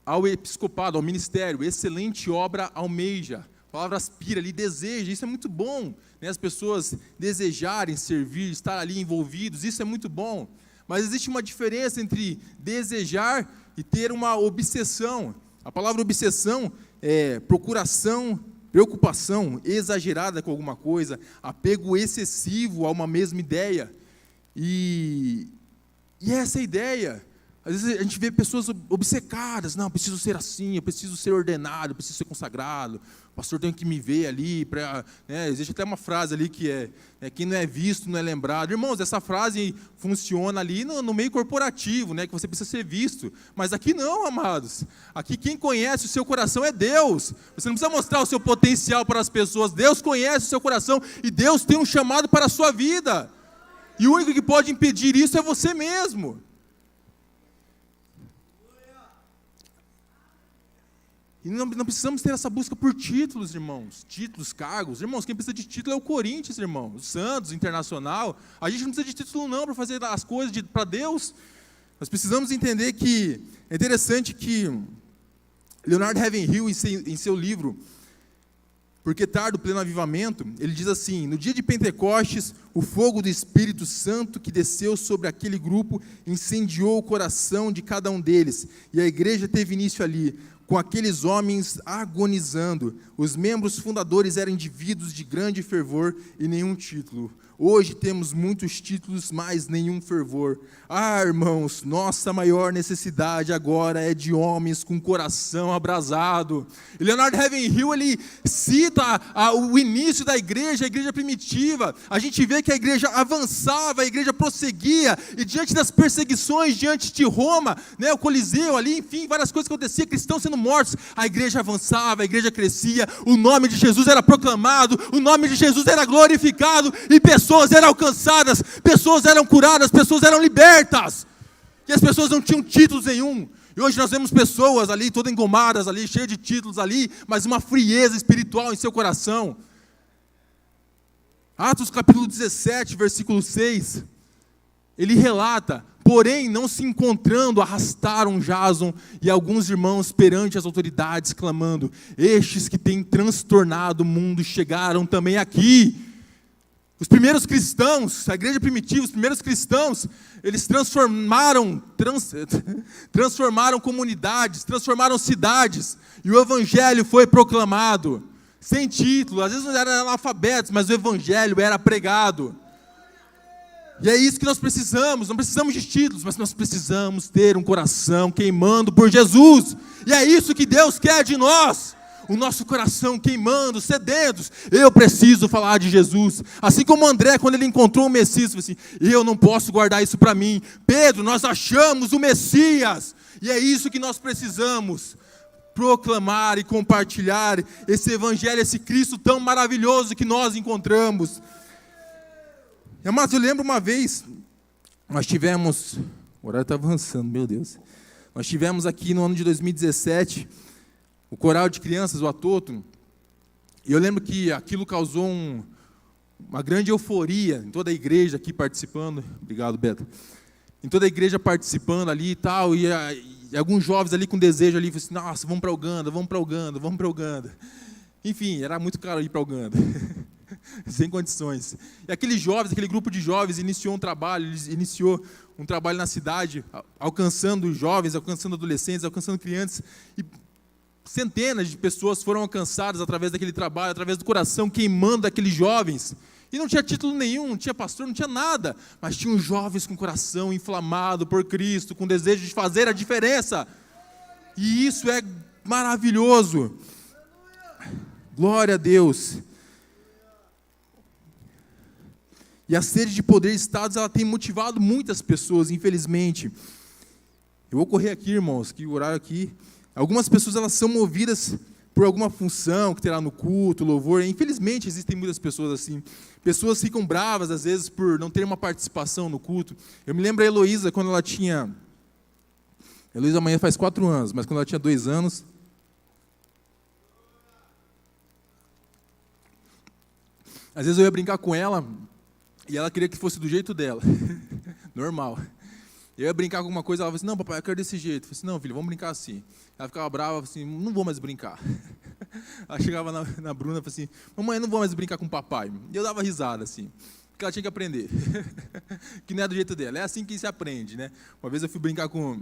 ao episcopado, ao ministério, excelente obra almeja. A palavra aspira, ele deseja, isso é muito bom, né, as pessoas desejarem servir, estar ali envolvidos, isso é muito bom. Mas existe uma diferença entre desejar e ter uma obsessão. A palavra obsessão é procuração, preocupação exagerada com alguma coisa, apego excessivo a uma mesma ideia. E essa é a ideia. Às vezes a gente vê pessoas obcecadas, não, eu preciso ser assim, eu preciso ser ordenado, eu preciso ser consagrado, o pastor tem que me ver ali, né, existe até uma frase ali que quem não é visto não é lembrado. Irmãos, essa frase funciona ali no meio corporativo, né, que você precisa ser visto, mas aqui não, amados, aqui quem conhece o seu coração é Deus, você não precisa mostrar o seu potencial para as pessoas, Deus conhece o seu coração e Deus tem um chamado para a sua vida, e o único que pode impedir isso é você mesmo. E não precisamos ter essa busca por títulos, irmãos. Títulos, cargos. Irmãos, quem precisa de título é o Corinthians, irmão. O Santos, Internacional. A gente não precisa de título não para fazer as coisas para Deus. Nós precisamos entender que é interessante que Leonard Ravenhill, em seu livro, Porque Tarda o Pleno Avivamento, ele diz assim, no dia de Pentecostes, o fogo do Espírito Santo que desceu sobre aquele grupo incendiou o coração de cada um deles. E a igreja teve início ali, com aqueles homens agonizando. Os membros fundadores eram indivíduos de grande fervor e nenhum título. Hoje temos muitos títulos, mas nenhum fervor. Ah, irmãos, nossa maior necessidade agora é de homens com coração abrasado. E Leonard Ravenhill, ele cita o início da igreja, a igreja primitiva. A gente vê que a igreja avançava, a igreja prosseguia, e diante das perseguições, diante de Roma, né, o Coliseu ali, enfim, várias coisas que aconteciam, cristãos sendo mortos, a igreja avançava, a igreja crescia, o nome de Jesus era proclamado, o nome de Jesus era glorificado, e pessoas eram alcançadas, pessoas eram curadas, pessoas eram libertas, e as pessoas não tinham títulos nenhum. E hoje nós vemos pessoas ali, todas engomadas ali, cheias de títulos ali, mas uma frieza espiritual em seu coração. Atos capítulo 17, versículo 6, ele relata, porém não se encontrando, arrastaram Jason e alguns irmãos perante as autoridades, clamando, estes que têm transtornado o mundo chegaram também aqui. Os primeiros cristãos, a igreja primitiva, os primeiros cristãos, eles transformaram comunidades, transformaram cidades, e o evangelho foi proclamado, sem título, às vezes não eram analfabetos, mas o evangelho era pregado. E é isso que nós precisamos, não precisamos de títulos, mas nós precisamos ter um coração queimando por Jesus, e é isso que Deus quer de nós. O nosso coração queimando, sedentos. Eu preciso falar de Jesus. Assim como André, quando ele encontrou o Messias, falou assim, eu não posso guardar isso para mim. Pedro, nós achamos o Messias. E é isso que nós precisamos. Proclamar e compartilhar esse evangelho, esse Cristo tão maravilhoso que nós encontramos. Mas eu lembro uma vez, nós tivemos, o horário está avançando, meu Deus. Nós tivemos aqui no ano de 2017, o coral de crianças, o Atoto, e eu lembro que aquilo causou uma grande euforia em toda a igreja aqui participando, obrigado Beto, em toda a igreja participando ali e tal, e alguns jovens ali com desejo ali, falaram assim, nossa, vamos para Uganda, vamos para Uganda, vamos para Uganda. Enfim, era muito caro ir para Uganda. Sem condições. E aqueles jovens, aquele grupo de jovens iniciou um trabalho na cidade, alcançando jovens, alcançando adolescentes, alcançando crianças, e centenas de pessoas foram alcançadas através daquele trabalho, através do coração queimando daqueles jovens. E não tinha título nenhum, não tinha pastor, não tinha nada, mas tinham jovens com o coração inflamado por Cristo, com desejo de fazer a diferença. E isso é maravilhoso. Glória a Deus. E a sede de poder e status, ela tem motivado muitas pessoas, infelizmente. Eu vou correr aqui, irmãos, que o horário aqui. Algumas pessoas, elas são movidas por alguma função que terá no culto, louvor. Infelizmente, existem muitas pessoas assim. Pessoas ficam bravas, às vezes, por não ter uma participação no culto. Eu me lembro da Heloísa, quando ela tinha... Heloísa amanhã faz 4 anos, mas quando ela tinha 2 anos... Às vezes eu ia brincar com ela... E ela queria que fosse do jeito dela. Normal. Eu ia brincar com alguma coisa, ela falou assim, não, papai, eu quero desse jeito. Eu falei assim, não, filho, vamos brincar assim. Ela ficava brava, assim, não vou mais brincar. Ela chegava na Bruna e falava assim, mamãe, eu não vou mais brincar com o papai. E eu dava risada, assim, porque ela tinha que aprender. Que não é do jeito dela. É assim que se aprende, né? Uma vez eu fui brincar com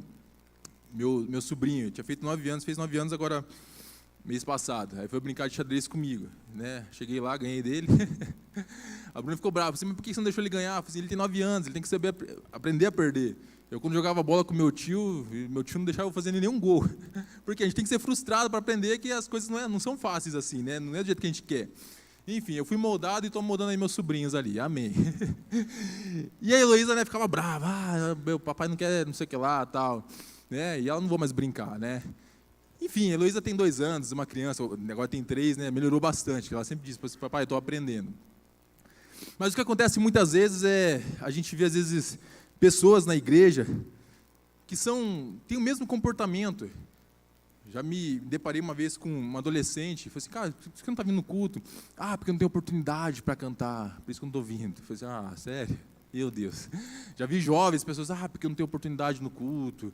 meu sobrinho, tinha feito 9 anos, fez 9 anos agora, mês passado. Aí foi brincar de xadrez comigo, né? Cheguei lá, ganhei dele. A Bruna ficou brava, assim, mas por que você não deixou ele ganhar? Eu falei assim, ele tem 9 anos, ele tem que saber aprender a perder. Eu, quando jogava bola com meu tio não deixava eu fazer nenhum gol. Porque a gente tem que ser frustrado para aprender que as coisas não são fáceis assim, né? Não é do jeito que a gente quer. Enfim, eu fui moldado e estou moldando aí meus sobrinhos ali, amém. E a Heloísa, né, ficava brava, meu papai não quer não sei o que lá, tal. Né? E ela não vou mais brincar, né? Enfim, a Heloísa tem 2 anos, uma criança, agora tem 3, né? Melhorou bastante. Ela sempre diz, papai, estou aprendendo. Mas o que acontece muitas vezes é, a gente vê às vezes pessoas na igreja que têm o mesmo comportamento. Já me deparei uma vez com uma adolescente, falei assim, cara, por que você não está vindo no culto? Porque eu não tenho oportunidade para cantar, por isso que eu não estou vindo. Eu falei assim, sério? Meu Deus. Já vi jovens, pessoas, porque eu não tenho oportunidade no culto,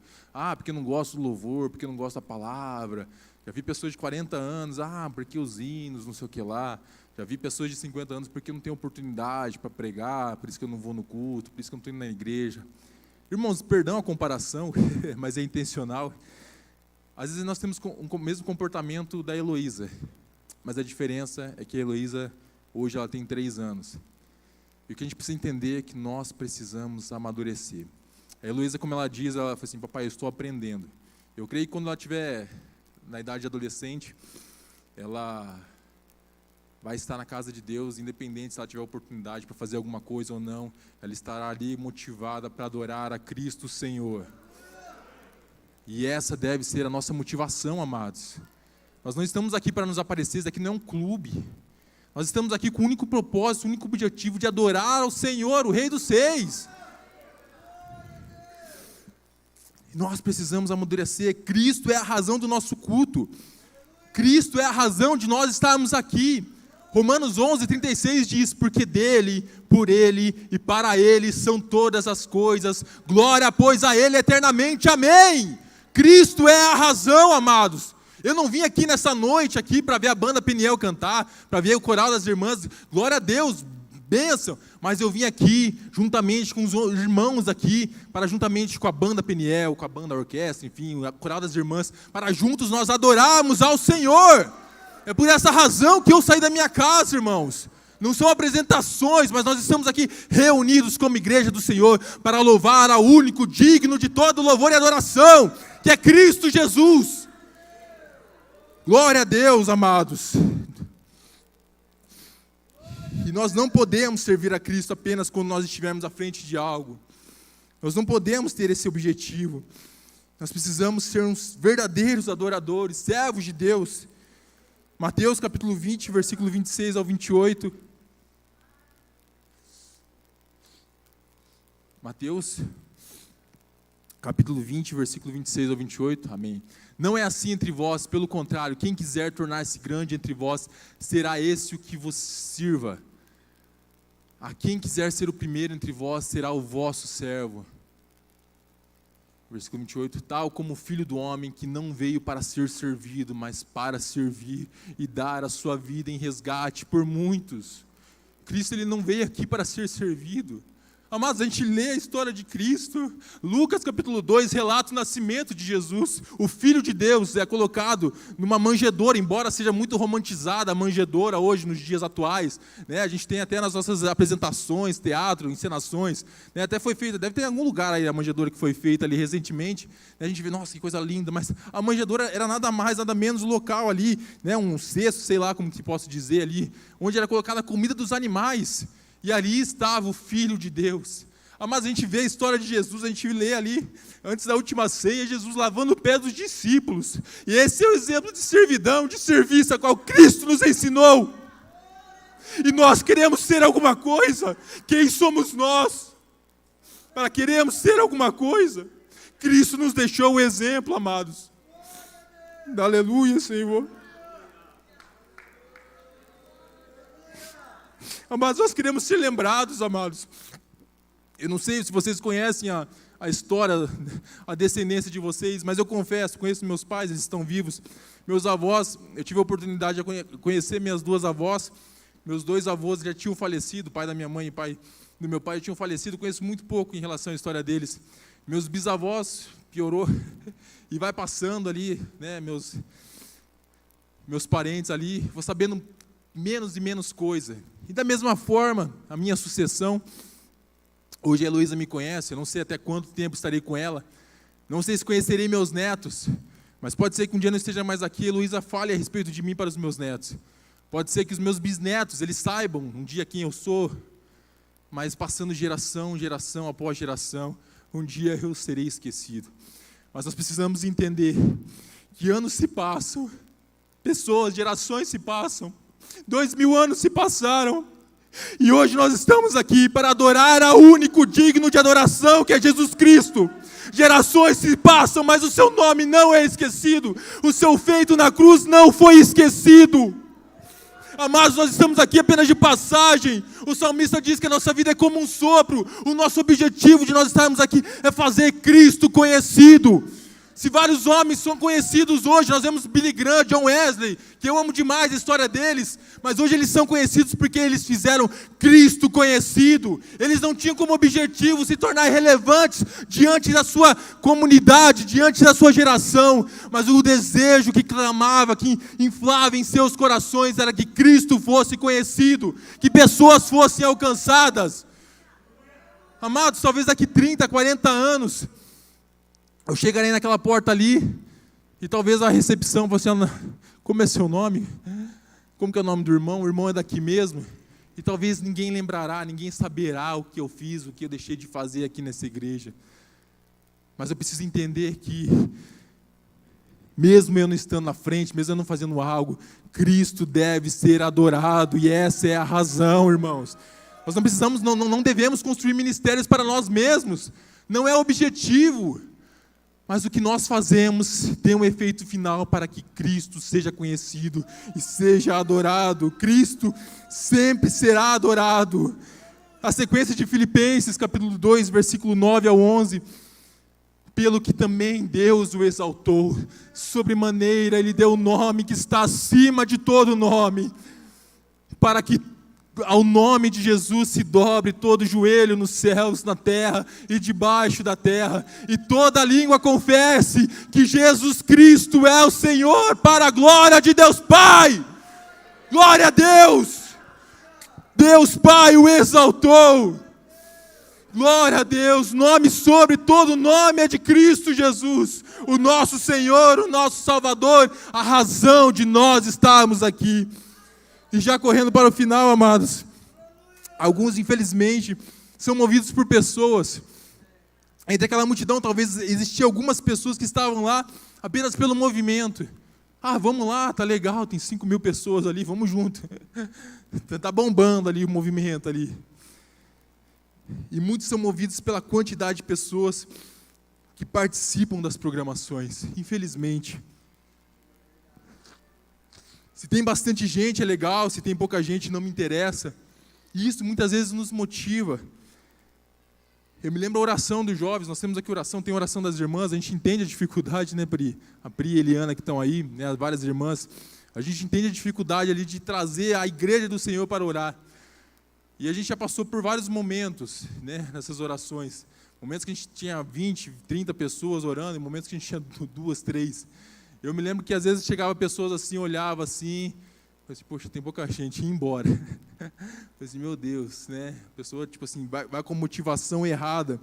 porque eu não gosto do louvor, porque eu não gosto da palavra. Já vi pessoas de 40 anos, porque os hinos, não sei o que lá. Já vi pessoas de 50 anos, porque eu não tenho oportunidade para pregar, por isso que eu não vou no culto, por isso que eu não estou indo na igreja. Irmãos, perdão a comparação, mas é intencional. Às vezes nós temos o mesmo comportamento da Heloísa, mas a diferença é que a Heloísa, hoje ela tem 3 anos. E o que a gente precisa entender é que nós precisamos amadurecer. A Heloísa, como ela diz, ela fala assim, papai, eu estou aprendendo. Eu creio que quando ela estiver na idade adolescente, ela vai estar na casa de Deus, independente se ela tiver oportunidade para fazer alguma coisa ou não, ela estará ali motivada para adorar a Cristo Senhor. E essa deve ser a nossa motivação, amados. Nós não estamos aqui para nos aparecer, isso aqui não é um clube. Nós estamos aqui com o único propósito, o único objetivo de adorar ao Senhor, o Rei dos Reis. E nós precisamos amadurecer. Cristo é a razão do nosso culto. Cristo é a razão de nós estarmos aqui. Romanos 11:36 diz, porque dele, por ele e para ele são todas as coisas. Glória, pois, a ele eternamente. Amém. Cristo é a razão, amados. Eu não vim aqui nessa noite aqui para ver a banda Peniel cantar, para ver o coral das irmãs, glória a Deus, bênção. Mas eu vim aqui juntamente com os irmãos aqui, para juntamente com a banda Peniel, com a banda orquestra, enfim, o coral das irmãs, para juntos nós adorarmos ao Senhor. É por essa razão que eu saí da minha casa, irmãos. Não são apresentações, mas nós estamos aqui reunidos como igreja do Senhor para louvar ao único digno de todo louvor e adoração, que é Cristo Jesus. Glória a Deus, amados. E nós não podemos servir a Cristo apenas quando nós estivermos à frente de algo. Nós não podemos ter esse objetivo. Nós precisamos ser uns verdadeiros adoradores, servos de Deus. Mateus capítulo 20, versículo 26 ao 28. Mateus capítulo 20, versículo 26 ao 28. Amém. Não é assim entre vós, pelo contrário, quem quiser tornar-se grande entre vós, será esse o que vos sirva. A quem quiser ser o primeiro entre vós, será o vosso servo. versículo 28, tal como o Filho do Homem que não veio para ser servido, mas para servir e dar a sua vida em resgate por muitos. Cristo, ele não veio aqui para ser servido. Amados, a gente lê a história de Cristo. Lucas capítulo 2 relata o nascimento de Jesus. O Filho de Deus é colocado numa manjedoura, embora seja muito romantizada a manjedoura hoje, nos dias atuais, né? A gente tem até nas nossas apresentações, teatro, encenações, né? Até foi feita, deve ter em algum lugar aí a manjedoura que foi feita ali recentemente, né? A gente vê, nossa, que coisa linda, mas a manjedoura era nada mais, nada menos o local ali, né? Um cesto, sei lá como que posso dizer ali, onde era colocada a comida dos animais. E ali estava o Filho de Deus. Mas a gente vê a história de Jesus, a gente lê ali, antes da última ceia, Jesus lavando o pé dos discípulos. E esse é o exemplo de servidão, de serviço, a qual Cristo nos ensinou. E nós queremos ser alguma coisa. Quem somos nós para queremos ser alguma coisa? Cristo nos deixou o exemplo, amados. Aleluia, Senhor. Amados, nós queremos ser lembrados, amados. Eu não sei se vocês conhecem a história, a descendência de vocês, mas eu confesso, conheço meus pais, eles estão vivos. Meus avós, eu tive a oportunidade de conhecer minhas duas avós. Meus dois avós já tinham falecido, o pai da minha mãe e o pai do meu pai tinham falecido. Conheço muito pouco em relação à história deles. Meus bisavós, piorou, e vai passando ali, né, meus parentes ali, vou sabendo menos e menos coisa. E da mesma forma, a minha sucessão, hoje a Heloísa me conhece, eu não sei até quanto tempo estarei com ela, não sei se conhecerei meus netos, mas pode ser que um dia não esteja mais aqui, a Heloísa fale a respeito de mim para os meus netos. Pode ser que os meus bisnetos, eles saibam um dia quem eu sou, mas passando geração após geração, um dia eu serei esquecido. Mas nós precisamos entender que anos se passam, pessoas, gerações se passam, 2000 anos se passaram, e hoje nós estamos aqui para adorar ao único digno de adoração, que é Jesus Cristo. Gerações se passam, mas o seu nome não é esquecido, o seu feito na cruz não foi esquecido. Amados, nós estamos aqui apenas de passagem. O salmista diz que a nossa vida é como um sopro. O nosso objetivo de nós estarmos aqui é fazer Cristo conhecido. Se vários homens são conhecidos hoje, nós vemos Billy Graham, John Wesley, que eu amo demais a história deles, mas hoje eles são conhecidos porque eles fizeram Cristo conhecido. Eles não tinham como objetivo se tornar relevantes diante da sua comunidade, diante da sua geração, mas o desejo que clamava, que inflava em seus corações era que Cristo fosse conhecido, que pessoas fossem alcançadas. Amados, talvez daqui 30, 40 anos, eu chegarei naquela porta ali, e talvez a recepção fosse, como é seu nome? Como que é o nome do irmão? O irmão é daqui mesmo? E talvez ninguém lembrará, ninguém saberá o que eu fiz, o que eu deixei de fazer aqui nessa igreja. Mas eu preciso entender que, mesmo eu não estando na frente, mesmo eu não fazendo algo, Cristo deve ser adorado, e essa é a razão, irmãos. Nós não precisamos, não devemos construir ministérios para nós mesmos, não é o objetivo. Mas o que nós fazemos tem um efeito final para que Cristo seja conhecido e seja adorado. Cristo sempre será adorado. A sequência de Filipenses, capítulo 2, versículo 9 ao 11. Pelo que também Deus o exaltou, sobremaneira Ele deu o nome que está acima de todo nome, para que ao nome de Jesus se dobre todo joelho nos céus, na terra e debaixo da terra, e toda língua confesse que Jesus Cristo é o Senhor, para a glória de Deus Pai. Glória a Deus! Deus Pai o exaltou. Glória a Deus, nome sobre todo nome é de Cristo Jesus, o nosso Senhor, o nosso Salvador, a razão de nós estarmos aqui. E já correndo para o final, amados, alguns infelizmente são movidos por pessoas. Entre aquela multidão talvez existiam algumas pessoas que estavam lá apenas pelo movimento. Vamos lá, tá legal, tem 5.000 pessoas ali, vamos junto. Tá bombando ali o movimento ali. E muitos são movidos pela quantidade de pessoas que participam das programações, infelizmente. Se tem bastante gente é legal, se tem pouca gente não me interessa. E isso muitas vezes nos motiva. Eu me lembro a oração dos jovens, nós temos aqui oração, tem a oração das irmãs, a gente entende a dificuldade, né, Pri? A Pri e a Eliana que estão aí, né, as várias irmãs, a gente entende a dificuldade ali de trazer a igreja do Senhor para orar. E a gente já passou por vários momentos, né, nessas orações. Momentos que a gente tinha 20, 30 pessoas orando, e momentos que a gente tinha 2, 3. Eu me lembro que às vezes chegava pessoas assim, olhava assim, falei assim, poxa, tem pouca gente, ia embora. Falei assim, meu Deus, né? A pessoa, tipo assim, vai com motivação errada.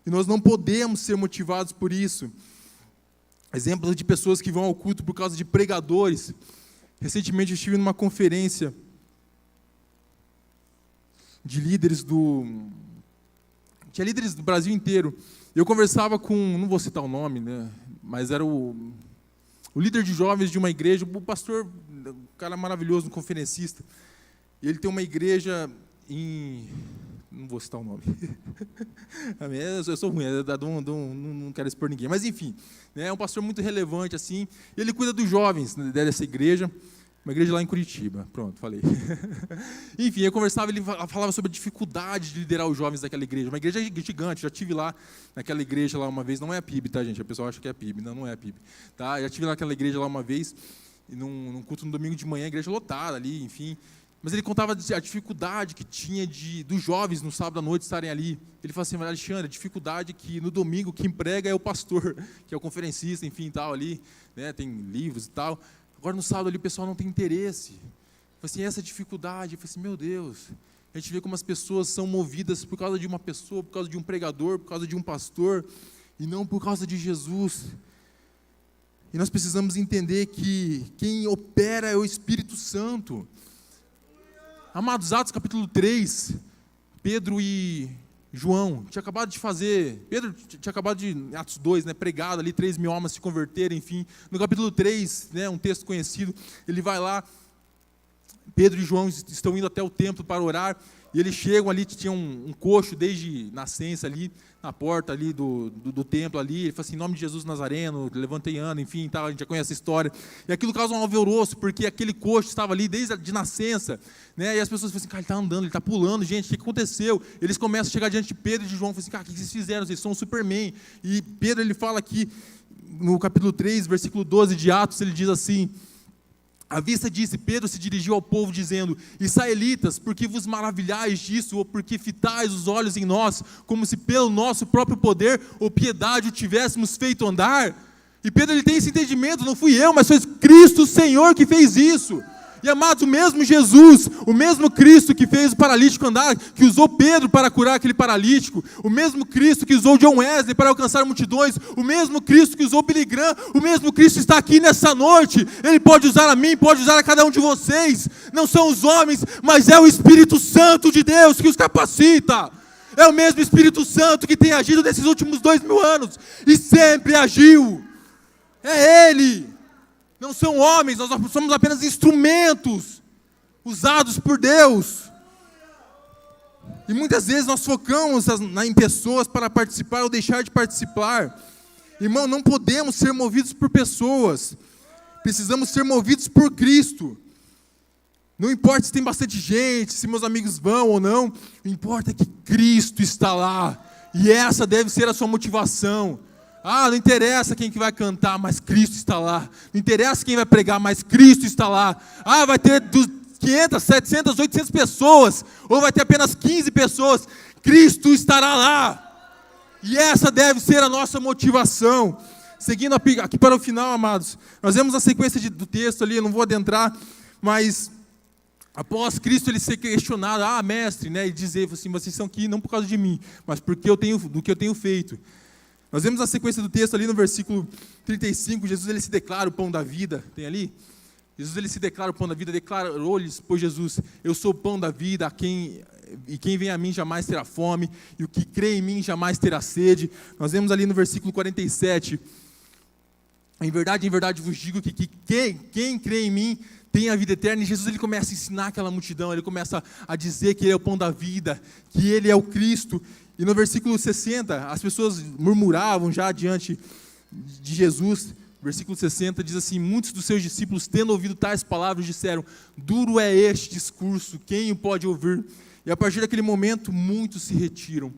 E nós não podemos ser motivados por isso. Exemplos de pessoas que vão ao culto por causa de pregadores. Recentemente eu estive numa conferência de líderes tinha líderes do Brasil inteiro. Eu conversava com, não vou citar o nome, né? Mas era o líder de jovens de uma igreja, o pastor, um cara maravilhoso, um conferencista. E ele tem uma igreja não vou citar o nome. Eu sou ruim, não quero expor ninguém. Mas, enfim, né, é um pastor muito relevante, assim. Ele cuida dos jovens dessa igreja, uma igreja lá em Curitiba. Pronto, falei. Enfim, eu conversava, ele falava sobre a dificuldade de liderar os jovens daquela igreja. Uma igreja gigante, já estive lá naquela igreja lá uma vez. Não é a PIB, tá, gente? A pessoa acha que é a PIB. Não é a PIB. Tá? Já estive lá naquela igreja lá uma vez, num culto no domingo de manhã, a igreja lotada ali, enfim. Mas ele contava a dificuldade que tinha dos jovens no sábado à noite estarem ali. Ele falou assim, Alexandre, a dificuldade que no domingo quem prega é o pastor, que é o conferencista, enfim, tal ali, né, tem livros e tal. Agora no sábado ali o pessoal não tem interesse. Eu falei assim, essa dificuldade, eu falei assim, meu Deus, a gente vê como as pessoas são movidas por causa de uma pessoa, por causa de um pregador, por causa de um pastor, e não por causa de Jesus. E nós precisamos entender que quem opera é o Espírito Santo. Amados, Atos capítulo 3, Pedro e João tinha acabado de fazer, Pedro tinha acabado de, Atos 2, né, pregado ali, 3.000 almas se converterem, enfim. No capítulo 3, né, um texto conhecido, ele vai lá, Pedro e João estão indo até o templo para orar, e eles chegam ali, tinha um coxo desde nascença ali, na porta ali do templo ali, ele fala assim, em nome de Jesus Nazareno, levantei ano, enfim, tal, a gente já conhece a história, e aquilo causa um alvoroço, porque aquele coxo estava ali desde de nascença, né, e as pessoas falam assim, cara, ele está andando, ele está pulando, gente, o que aconteceu? Eles começam a chegar diante de Pedro e de João, falam assim, cara, o que vocês fizeram? Vocês são um Superman, e Pedro, ele fala aqui, no capítulo 3, versículo 12 de Atos, ele diz assim, à vista disso, Pedro se dirigiu ao povo dizendo, israelitas, por que vos maravilhais disso, ou porque fitais os olhos em nós, como se pelo nosso próprio poder ou piedade o tivéssemos feito andar? E Pedro, ele tem esse entendimento, não fui eu, mas foi Cristo o Senhor que fez isso. E amados, o mesmo Jesus, o mesmo Cristo que fez o paralítico andar, que usou Pedro para curar aquele paralítico, o mesmo Cristo que usou John Wesley para alcançar multidões, o mesmo Cristo que usou Billy Graham, o mesmo Cristo está aqui nessa noite. Ele pode usar a mim, pode usar a cada um de vocês. Não são os homens, mas é o Espírito Santo de Deus que os capacita. É o mesmo Espírito Santo que tem agido nesses últimos 2000 anos e sempre agiu. É Ele. Não são homens, nós somos apenas instrumentos usados por Deus. E muitas vezes nós focamos em pessoas para participar ou deixar de participar. Irmão, não podemos ser movidos por pessoas. Precisamos ser movidos por Cristo. Não importa se tem bastante gente, se meus amigos vão ou não. O importa é que Cristo está lá. E essa deve ser a sua motivação. Não interessa quem que vai cantar, mas Cristo está lá. Não interessa quem vai pregar, mas Cristo está lá. Vai ter 500, 700, 800 pessoas, ou vai ter apenas 15 pessoas. Cristo estará lá. E essa deve ser a nossa motivação. Seguindo aqui para o final, amados, nós vemos a sequência do texto ali, eu não vou adentrar, mas após Cristo ele ser questionado, mestre, né, e dizer assim, vocês são aqui não por causa de mim, mas porque do que eu tenho feito. Nós vemos a sequência do texto ali no versículo 35, Jesus ele se declara o pão da vida, tem ali? Jesus ele se declara o pão da vida, declarou-lhes, pois Jesus, eu sou o pão da vida, e quem vem a mim jamais terá fome, e o que crê em mim jamais terá sede. Nós vemos ali no versículo 47, em verdade vos digo que quem crê em mim tem a vida eterna. E Jesus ele começa a ensinar aquela multidão, ele começa a dizer que ele é o pão da vida, que ele é o Cristo. E no versículo 60, as pessoas murmuravam já diante de Jesus. Versículo 60 diz assim, muitos dos seus discípulos, tendo ouvido tais palavras, disseram, duro é este discurso, quem o pode ouvir? E a partir daquele momento, muitos se retiram.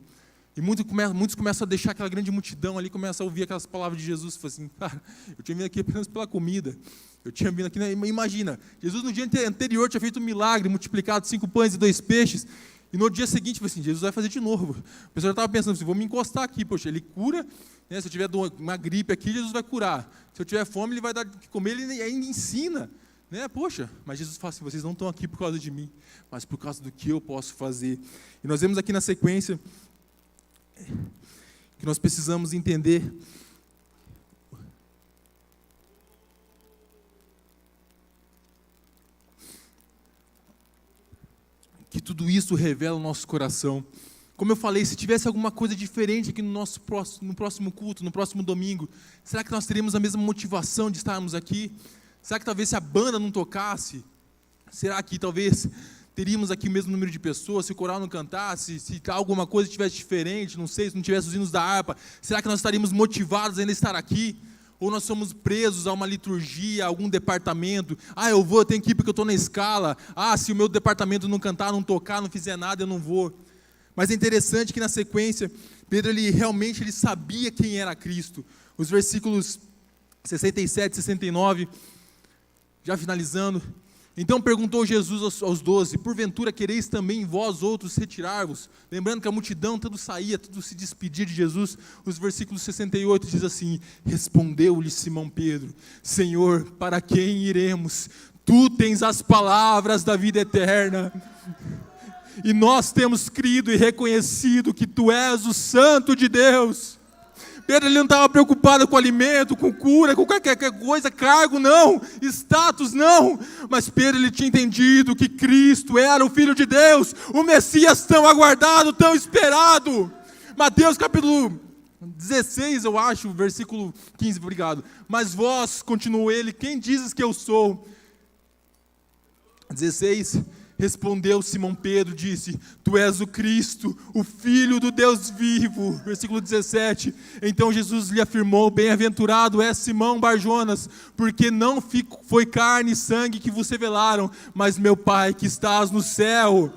E muitos começam a deixar aquela grande multidão ali, começam a ouvir aquelas palavras de Jesus, e falam assim, cara, eu tinha vindo aqui apenas pela comida, eu tinha vindo aqui, imagina, Jesus no dia anterior tinha feito um milagre, multiplicado 5 pães e 2 peixes, e no dia seguinte, falou assim, Jesus vai fazer de novo. O pessoal já estava pensando assim, vou me encostar aqui, poxa, ele cura, né, se eu tiver uma gripe aqui, Jesus vai curar, se eu tiver fome, ele vai dar de comer, ele ainda ensina, né? Poxa, mas Jesus fala assim, vocês não estão aqui por causa de mim, mas por causa do que eu posso fazer. E nós vemos aqui na sequência, que nós precisamos entender que tudo isso revela o nosso coração. Como eu falei, se tivesse alguma coisa diferente aqui no próximo culto, no próximo domingo, será que nós teríamos a mesma motivação de estarmos aqui? Será que talvez se a banda não tocasse, será que talvez teríamos aqui o mesmo número de pessoas, se o coral não cantasse, se alguma coisa estivesse diferente, não sei, se não tivesse os hinos da harpa, será que nós estaríamos motivados ainda a estar aqui? Ou nós somos presos a uma liturgia, a algum departamento? Eu tenho que ir porque eu estou na escala. Se o meu departamento não cantar, não tocar, não fizer nada, eu não vou. Mas é interessante que na sequência, Pedro realmente sabia quem era Cristo. Os versículos 67 e 69, já finalizando. Então perguntou Jesus aos 12, porventura quereis também vós outros retirar-vos? Lembrando que a multidão tudo saía, tudo se despedia de Jesus. Os versículos 68 diz assim, respondeu-lhe Simão Pedro, Senhor, para quem iremos? Tu tens as palavras da vida eterna. E nós temos crido e reconhecido que Tu és o Santo de Deus. Pedro não estava preocupado com alimento, com cura, com qualquer coisa, cargo não, status não, mas Pedro tinha entendido que Cristo era o Filho de Deus, o Messias tão aguardado, tão esperado. Mateus capítulo 16, eu acho, versículo 15, obrigado. Mas vós, continuou ele, quem dizes que eu sou? 16, respondeu Simão Pedro, disse, Tu és o Cristo, o Filho do Deus vivo. Versículo 17, então Jesus lhe afirmou, bem-aventurado és Simão Barjonas, porque não foi carne e sangue que vos revelaram, mas meu Pai que estás no céu.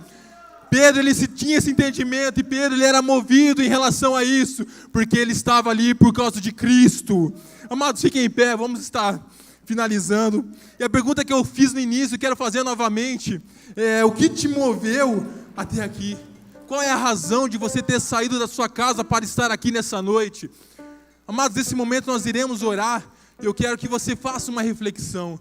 Pedro tinha esse entendimento, e Pedro era movido em relação a isso, porque ele estava ali por causa de Cristo. Amados, fiquem em pé, vamos estar finalizando. E a pergunta que eu fiz no início, quero fazer novamente, o que te moveu até aqui? Qual é a razão de você ter saído da sua casa para estar aqui nessa noite? Amados, nesse momento nós iremos orar, e eu quero que você faça uma reflexão,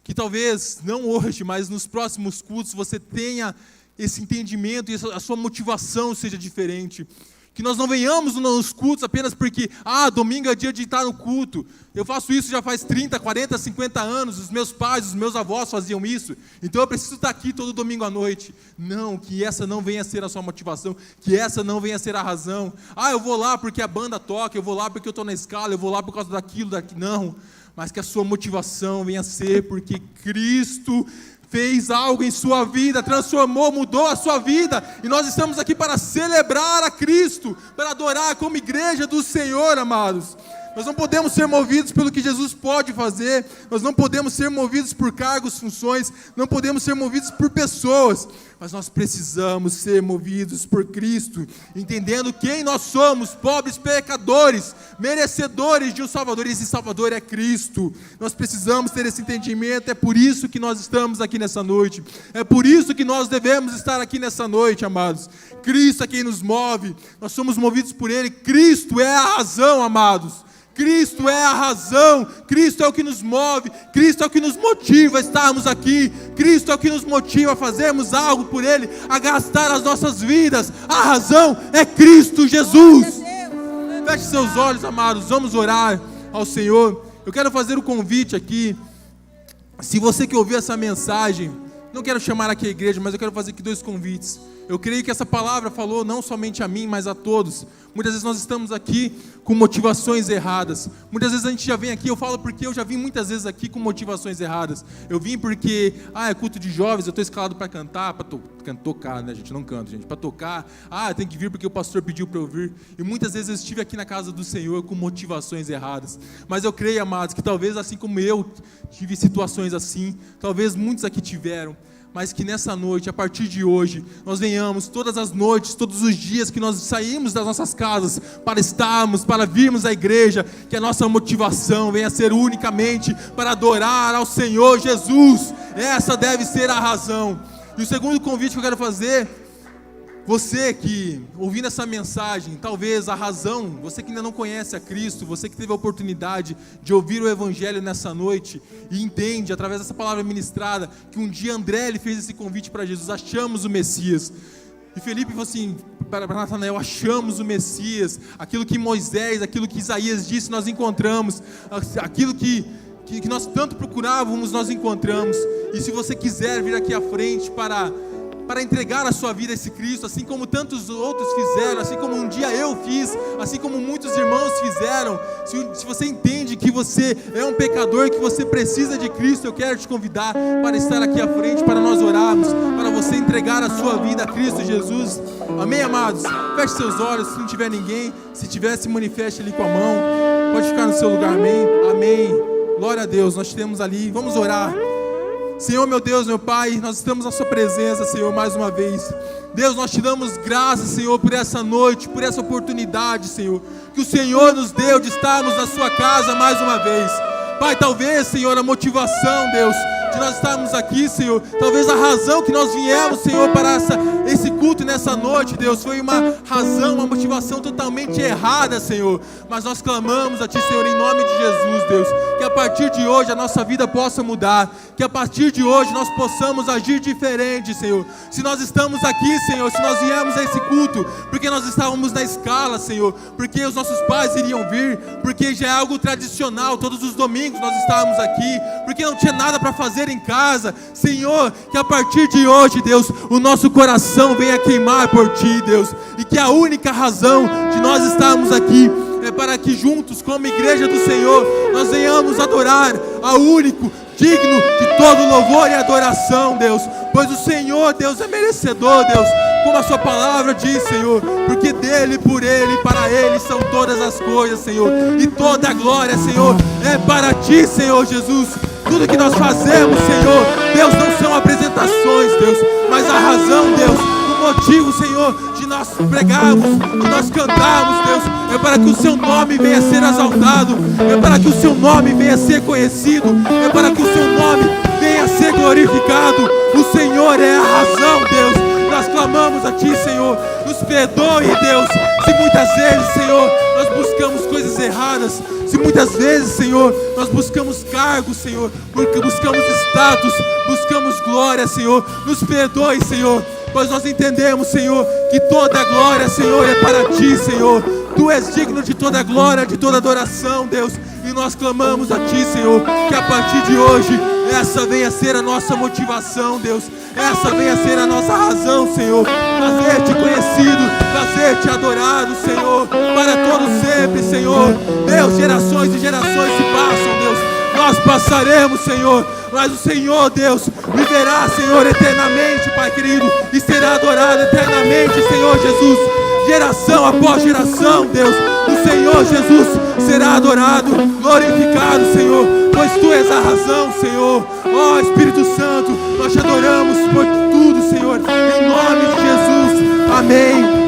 que talvez, não hoje, mas nos próximos cultos, você tenha esse entendimento e a sua motivação seja diferente. Que nós não venhamos nos cultos apenas porque, domingo é dia de estar no culto. Eu faço isso já faz 30, 40, 50 anos, os meus pais, os meus avós faziam isso, então eu preciso estar aqui todo domingo à noite. Não, que essa não venha a ser a sua motivação, que essa não venha a ser a razão. Eu vou lá porque a banda toca, eu vou lá porque eu estou na escala, eu vou lá por causa daquilo, não. Mas que a sua motivação venha a ser porque Cristo fez algo em sua vida, transformou, mudou a sua vida, e nós estamos aqui para celebrar a Cristo, para adorar como igreja do Senhor, amados. Nós não podemos ser movidos pelo que Jesus pode fazer, nós não podemos ser movidos por cargos, funções, não podemos ser movidos por pessoas, mas nós precisamos ser movidos por Cristo, entendendo quem nós somos, pobres pecadores, merecedores de um Salvador, e esse Salvador é Cristo. Nós precisamos ter esse entendimento, é por isso que nós estamos aqui nessa noite, é por isso que nós devemos estar aqui nessa noite, amados. Cristo é quem nos move, nós somos movidos por Ele, Cristo é a razão, amados. Cristo é a razão, Cristo é o que nos move, Cristo é o que nos motiva a estarmos aqui, Cristo é o que nos motiva a fazermos algo por Ele, a gastar as nossas vidas. A razão é Cristo Jesus. Feche seus olhos, amados, vamos orar ao Senhor. Eu quero fazer um convite aqui. Se você que ouviu essa mensagem, não quero chamar aqui a igreja, mas eu quero fazer aqui 2 convites. Eu creio que essa palavra falou não somente a mim, mas a todos. Muitas vezes nós estamos aqui com motivações erradas. Muitas vezes a gente já vem aqui, eu falo porque eu já vim muitas vezes aqui com motivações erradas. Eu vim porque, é culto de jovens, eu estou escalado para cantar, para tocar, né, gente? Não canto, gente. Para tocar, eu tenho que vir porque o pastor pediu para eu vir. E muitas vezes eu estive aqui na casa do Senhor com motivações erradas. Mas eu creio, amados, que talvez assim como eu tive situações assim, talvez muitos aqui tiveram. mas que nessa noite, a partir de hoje, nós venhamos todas as noites, todos os dias que nós saímos das nossas casas para estarmos, para virmos à igreja, que a nossa motivação venha a ser unicamente para adorar ao Senhor Jesus. Essa deve ser a razão. E o segundo convite que eu quero fazer, você que, ouvindo essa mensagem, talvez a razão, você que ainda não conhece a Cristo, você que teve a oportunidade de ouvir o Evangelho nessa noite, e entende, através dessa palavra ministrada, que um dia André ele fez esse convite para Jesus: achamos o Messias. E Felipe falou assim para Natanael: achamos o Messias, aquilo que Moisés, aquilo que Isaías disse, nós encontramos, aquilo que nós tanto procurávamos, nós encontramos. E se você quiser vir aqui à frente para entregar a sua vida a esse Cristo, assim como tantos outros fizeram, assim como um dia eu fiz, assim como muitos irmãos fizeram, se você entende que você é um pecador, que você precisa de Cristo, eu quero te convidar para estar aqui à frente, para nós orarmos, para você entregar a sua vida a Cristo Jesus. Amém, amados? Feche seus olhos, se não tiver ninguém, se tiver, se manifeste ali com a mão, pode ficar no seu lugar. Amém? Amém. Glória a Deus, nós temos ali, vamos orar. Senhor, meu Deus, meu Pai, nós estamos na sua presença, Senhor, mais uma vez. Deus, nós te damos graças, Senhor, por essa noite, por essa oportunidade, Senhor, que o Senhor nos deu de estarmos na sua casa mais uma vez. Pai, talvez, Senhor, a motivação, Deus, de nós estarmos aqui, Senhor, talvez a razão que nós viemos, Senhor, para esse culto nessa noite, Deus, foi uma razão, uma motivação totalmente errada, Senhor, mas nós clamamos a Ti, Senhor, em nome de Jesus, Deus, que a partir de hoje a nossa vida possa mudar, que a partir de hoje nós possamos agir diferente, Senhor. Se nós estamos aqui, Senhor, se nós viemos a esse culto, porque nós estávamos na escala, Senhor, porque os nossos pais iriam vir, porque já é algo tradicional, todos os domingos nós estávamos aqui, porque não tinha nada para fazer em casa, Senhor, que a partir de hoje, Deus, o nosso coração venha queimar por Ti, Deus, e que a única razão de nós estarmos aqui é para que juntos, como igreja do Senhor, nós venhamos adorar ao único, digno de todo louvor e adoração, Deus, pois o Senhor, Deus, é merecedor, Deus, como a sua palavra diz, Senhor, porque dele, por ele, para ele são todas as coisas, Senhor, e toda a glória, Senhor, é para Ti, Senhor Jesus. Tudo que nós fazemos, Senhor, Deus, não são apresentações, Deus, mas a razão, Deus, o motivo, Senhor, de nós pregarmos, de nós cantarmos, Deus, é para que o Seu nome venha a ser exaltado, é para que o Seu nome venha a ser conhecido, é para que o Seu nome venha a ser glorificado. O Senhor é a razão, Deus. Nós clamamos a Ti, Senhor, nos perdoe, Deus, se muitas vezes, Senhor, nós buscamos coisas erradas, se muitas vezes, Senhor, nós buscamos cargos, Senhor, porque buscamos status, buscamos glória, Senhor, nos perdoe, Senhor, pois nós entendemos, Senhor, que toda a glória, Senhor, é para Ti, Senhor. Tu és digno de toda a glória, de toda adoração, Deus, e nós clamamos a Ti, Senhor, que a partir de hoje, essa venha a ser a nossa motivação, Deus, essa venha a ser a nossa razão, Senhor, fazer-te conhecido, fazer-te adorado, Senhor, para todo sempre, Senhor. Deus, gerações e gerações se passam, Deus, nós passaremos, Senhor, mas o Senhor, Deus, viverá, Senhor, eternamente, Pai querido, e será adorado eternamente, Senhor Jesus. Geração após geração, Deus, o Senhor Jesus será adorado, glorificado, Senhor, pois Tu és a razão, Senhor. Ó Espírito Santo, nós te adoramos por tudo, Senhor, em nome de Jesus. Amém.